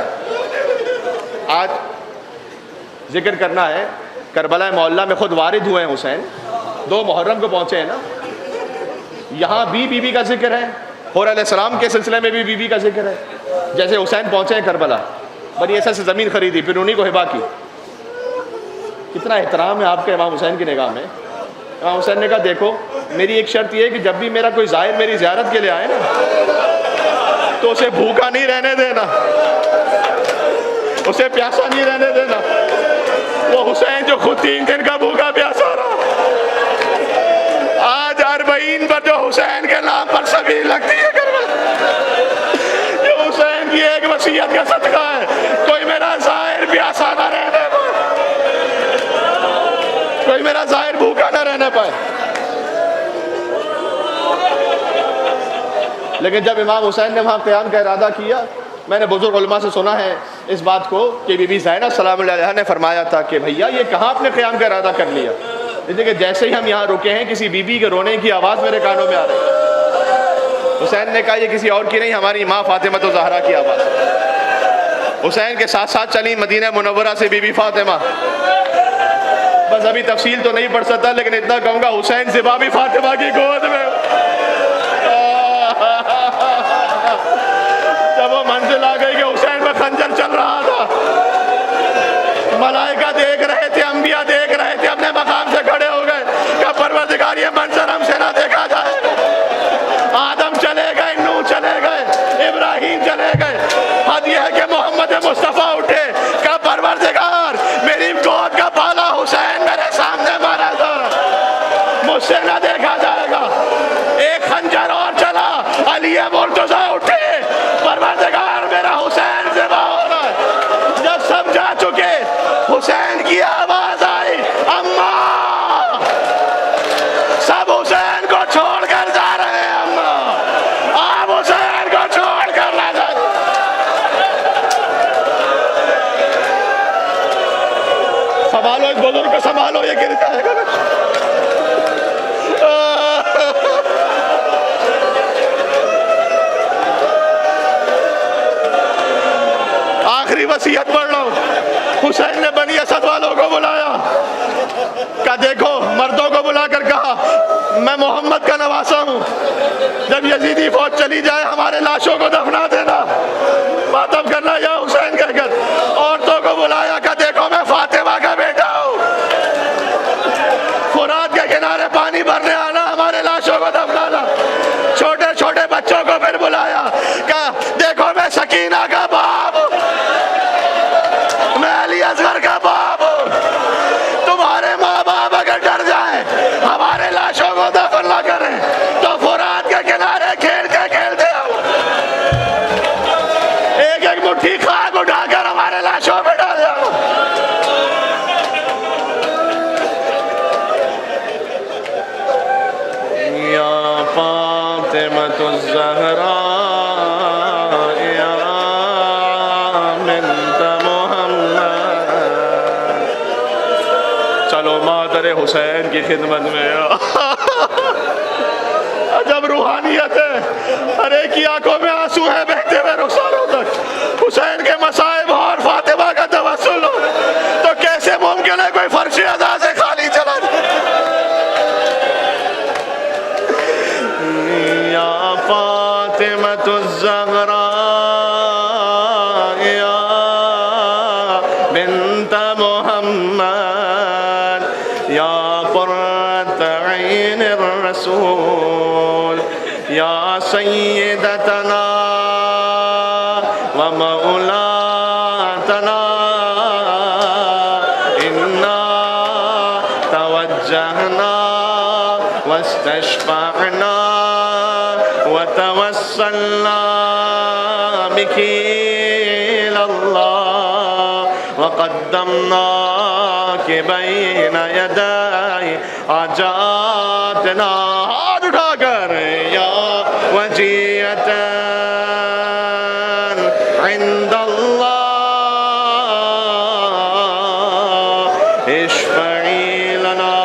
[SPEAKER 1] آج ذکر کرنا ہے، کربلا معلیٰ میں خود وارد ہوئے ہیں حسین، 2 محرم کو پہنچے ہیں نا، یہاں بھی بی بی کا ذکر ہے، حور علیہ السلام کے سلسلے میں بھی بی بی کا ذکر ہے۔ جیسے حسین پہنچے ہیں کربلا، بنی ایسا سے زمین خریدی، پھر انہی کو ہبا کی۔ کتنا احترام ہے آپ کے امام حسین کی نگاہ میں۔ امام حسین نے کہا دیکھو، میری ایک شرط یہ ہے کہ جب بھی میرا کوئی زائر میری زیارت کے لیے آئے نا، تو اسے بھوکا نہیں رہنے دینا، اسے پیاسا نہیں رہنے دینا۔ وہ حسین جو خود 3 دن کا بھوکا پیاسا رہا، آج 40 پر جو حسین کے نام پر سبیل لگتی ہے کربلا، یہ حسین کی ایک وصیت کا صدقہ ہے۔ کوئی میرا زائر پیاسا نہ رہنے دے، کوئی کہیں میرا ظاہر بھوکا نہ رہنے پائے. لیکن جب امام حسین نے وہاں قیام کا ارادہ کیا، میں نے بزرگ علماء سے سنا ہے اس بات کو کہ بی بی زینب سلام اللہ علیہا نے فرمایا تھا کہ بھیا یہ کہاں آپ نے قیام کا ارادہ کر لیا؟ دیکھیں کہ جیسے ہی ہم یہاں رکے ہیں کسی بی بی کے رونے کی آواز میرے کانوں میں آ رہی ہے. حسین نے کہا یہ کسی اور کی نہیں، ہماری ماں فاطمہ الزہرا کی آواز. حسین کے ساتھ ساتھ چلی مدینہ منورہ سے بی بی فاطمہ. بس ابھی تفصیل تو نہیں پڑھ سکتا لیکن اتنا کہوں گا حسین سے بابی فاطمہ کی گود میں جب وہ منزل آ گئی کہ حسین میں خنجر چل رہا تھا، ملائکہ دیکھ رہے تھے، انبیاء دیکھ رہے تھے، اپنے مقام سے کھڑے ہو گئے کہ پروردگار یہ منظر ہم سے نہ دیکھا جائے. آدم چلے گئے، نوح چلے گئے، ابراہیم چلے گئے، حد یہ ہے کہ محمد مصطفیٰ اٹھے کہ پروردگار میری گود کا بالا حسین میرے سامنے مارا تھا، مجھ سے نہ دیکھا جائے گا. ایک خنجر اور چلا، علی مرتضیٰ اٹھے، پروردگار میرا حسین ذبح ہو رہا ہے. جب سب جا چکے حسین کی آواز آئی اماں، سب حسین کو چھوڑ کر جا رہے ہیں. اماں آپ حسین کو چھوڑ کر نہ جائیں. سنبھالو اس بزرگ کو، سنبھالو یہ گر جائے گا. آخری وصیت پڑھ لو. حسین نے بنی اسد والوں کو بلایا کہ دیکھو، مردوں کو بلا کر کہا میں محمد کا نواسا ہوں، جب یزیدی فوج چلی جائے ہمارے لاشوں کو دفنا دینا، ماتم کرنا یا حسین کہہ کر. عورتوں کو بلایا کہ دیکھو میں فاطمہ کا بیٹا ہوں، فرات کے کنارے پانی بھرنے آنا، ہمارے لاشوں کو دفنانا. چھوٹے چھوٹے بچوں کو پھر بلایا کہ دیکھو میں سکینہ کا باپ ہوں، میں علی اصغر کا باپ ہوں. تمہارے ماں باپ اگر ڈر جائیں ہمارے لاشوں کو دفن نہ کریں تو فرات کے کنارے کھیل کے کھیلتے ہو، ایک ایک مٹھی خاک اٹھا کر ہمارے لاشوں پہ ڈال دو. یا فاطمۃ الزہرا یا بنت محمد. چلو مادر حسین کی خدمت میں. عجب روحانیت ہے، ہر ایک کی آنکھوں میں آنسو ہے بہتے ہوئے رخساروں تک. حسین کے مصائب اور فاطمہ کا توسل ہو تو کیسے ممکن ہے کوئی فرش ادا سے خالی چلا جائے. یا فاطمۃ الزہرا یا بنت محمد یا قرۃ عین الرسول یا سیدتنا و مولاتنا انا توجہنا واستشفعنا وتوسلنا بك إلى الله وقدمناك بين يدي حاجاتنا. ہاتھ اٹھا کر یا وجیۃ عند اللہ اشفعی لنا.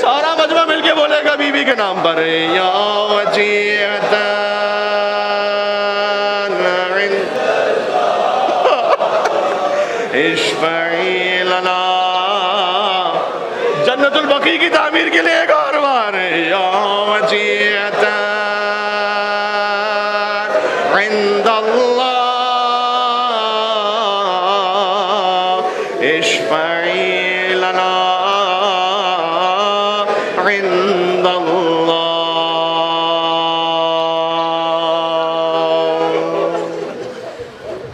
[SPEAKER 1] سارا مجمع مل کے بولے گا بی بی کے نام پر یا وجیۃ اشفعی لنا. جنت البقیع کی تعمیر کے لیے ایک اور بار یا وجیۃ عند اللہ اشفعی لنا عند اللہ.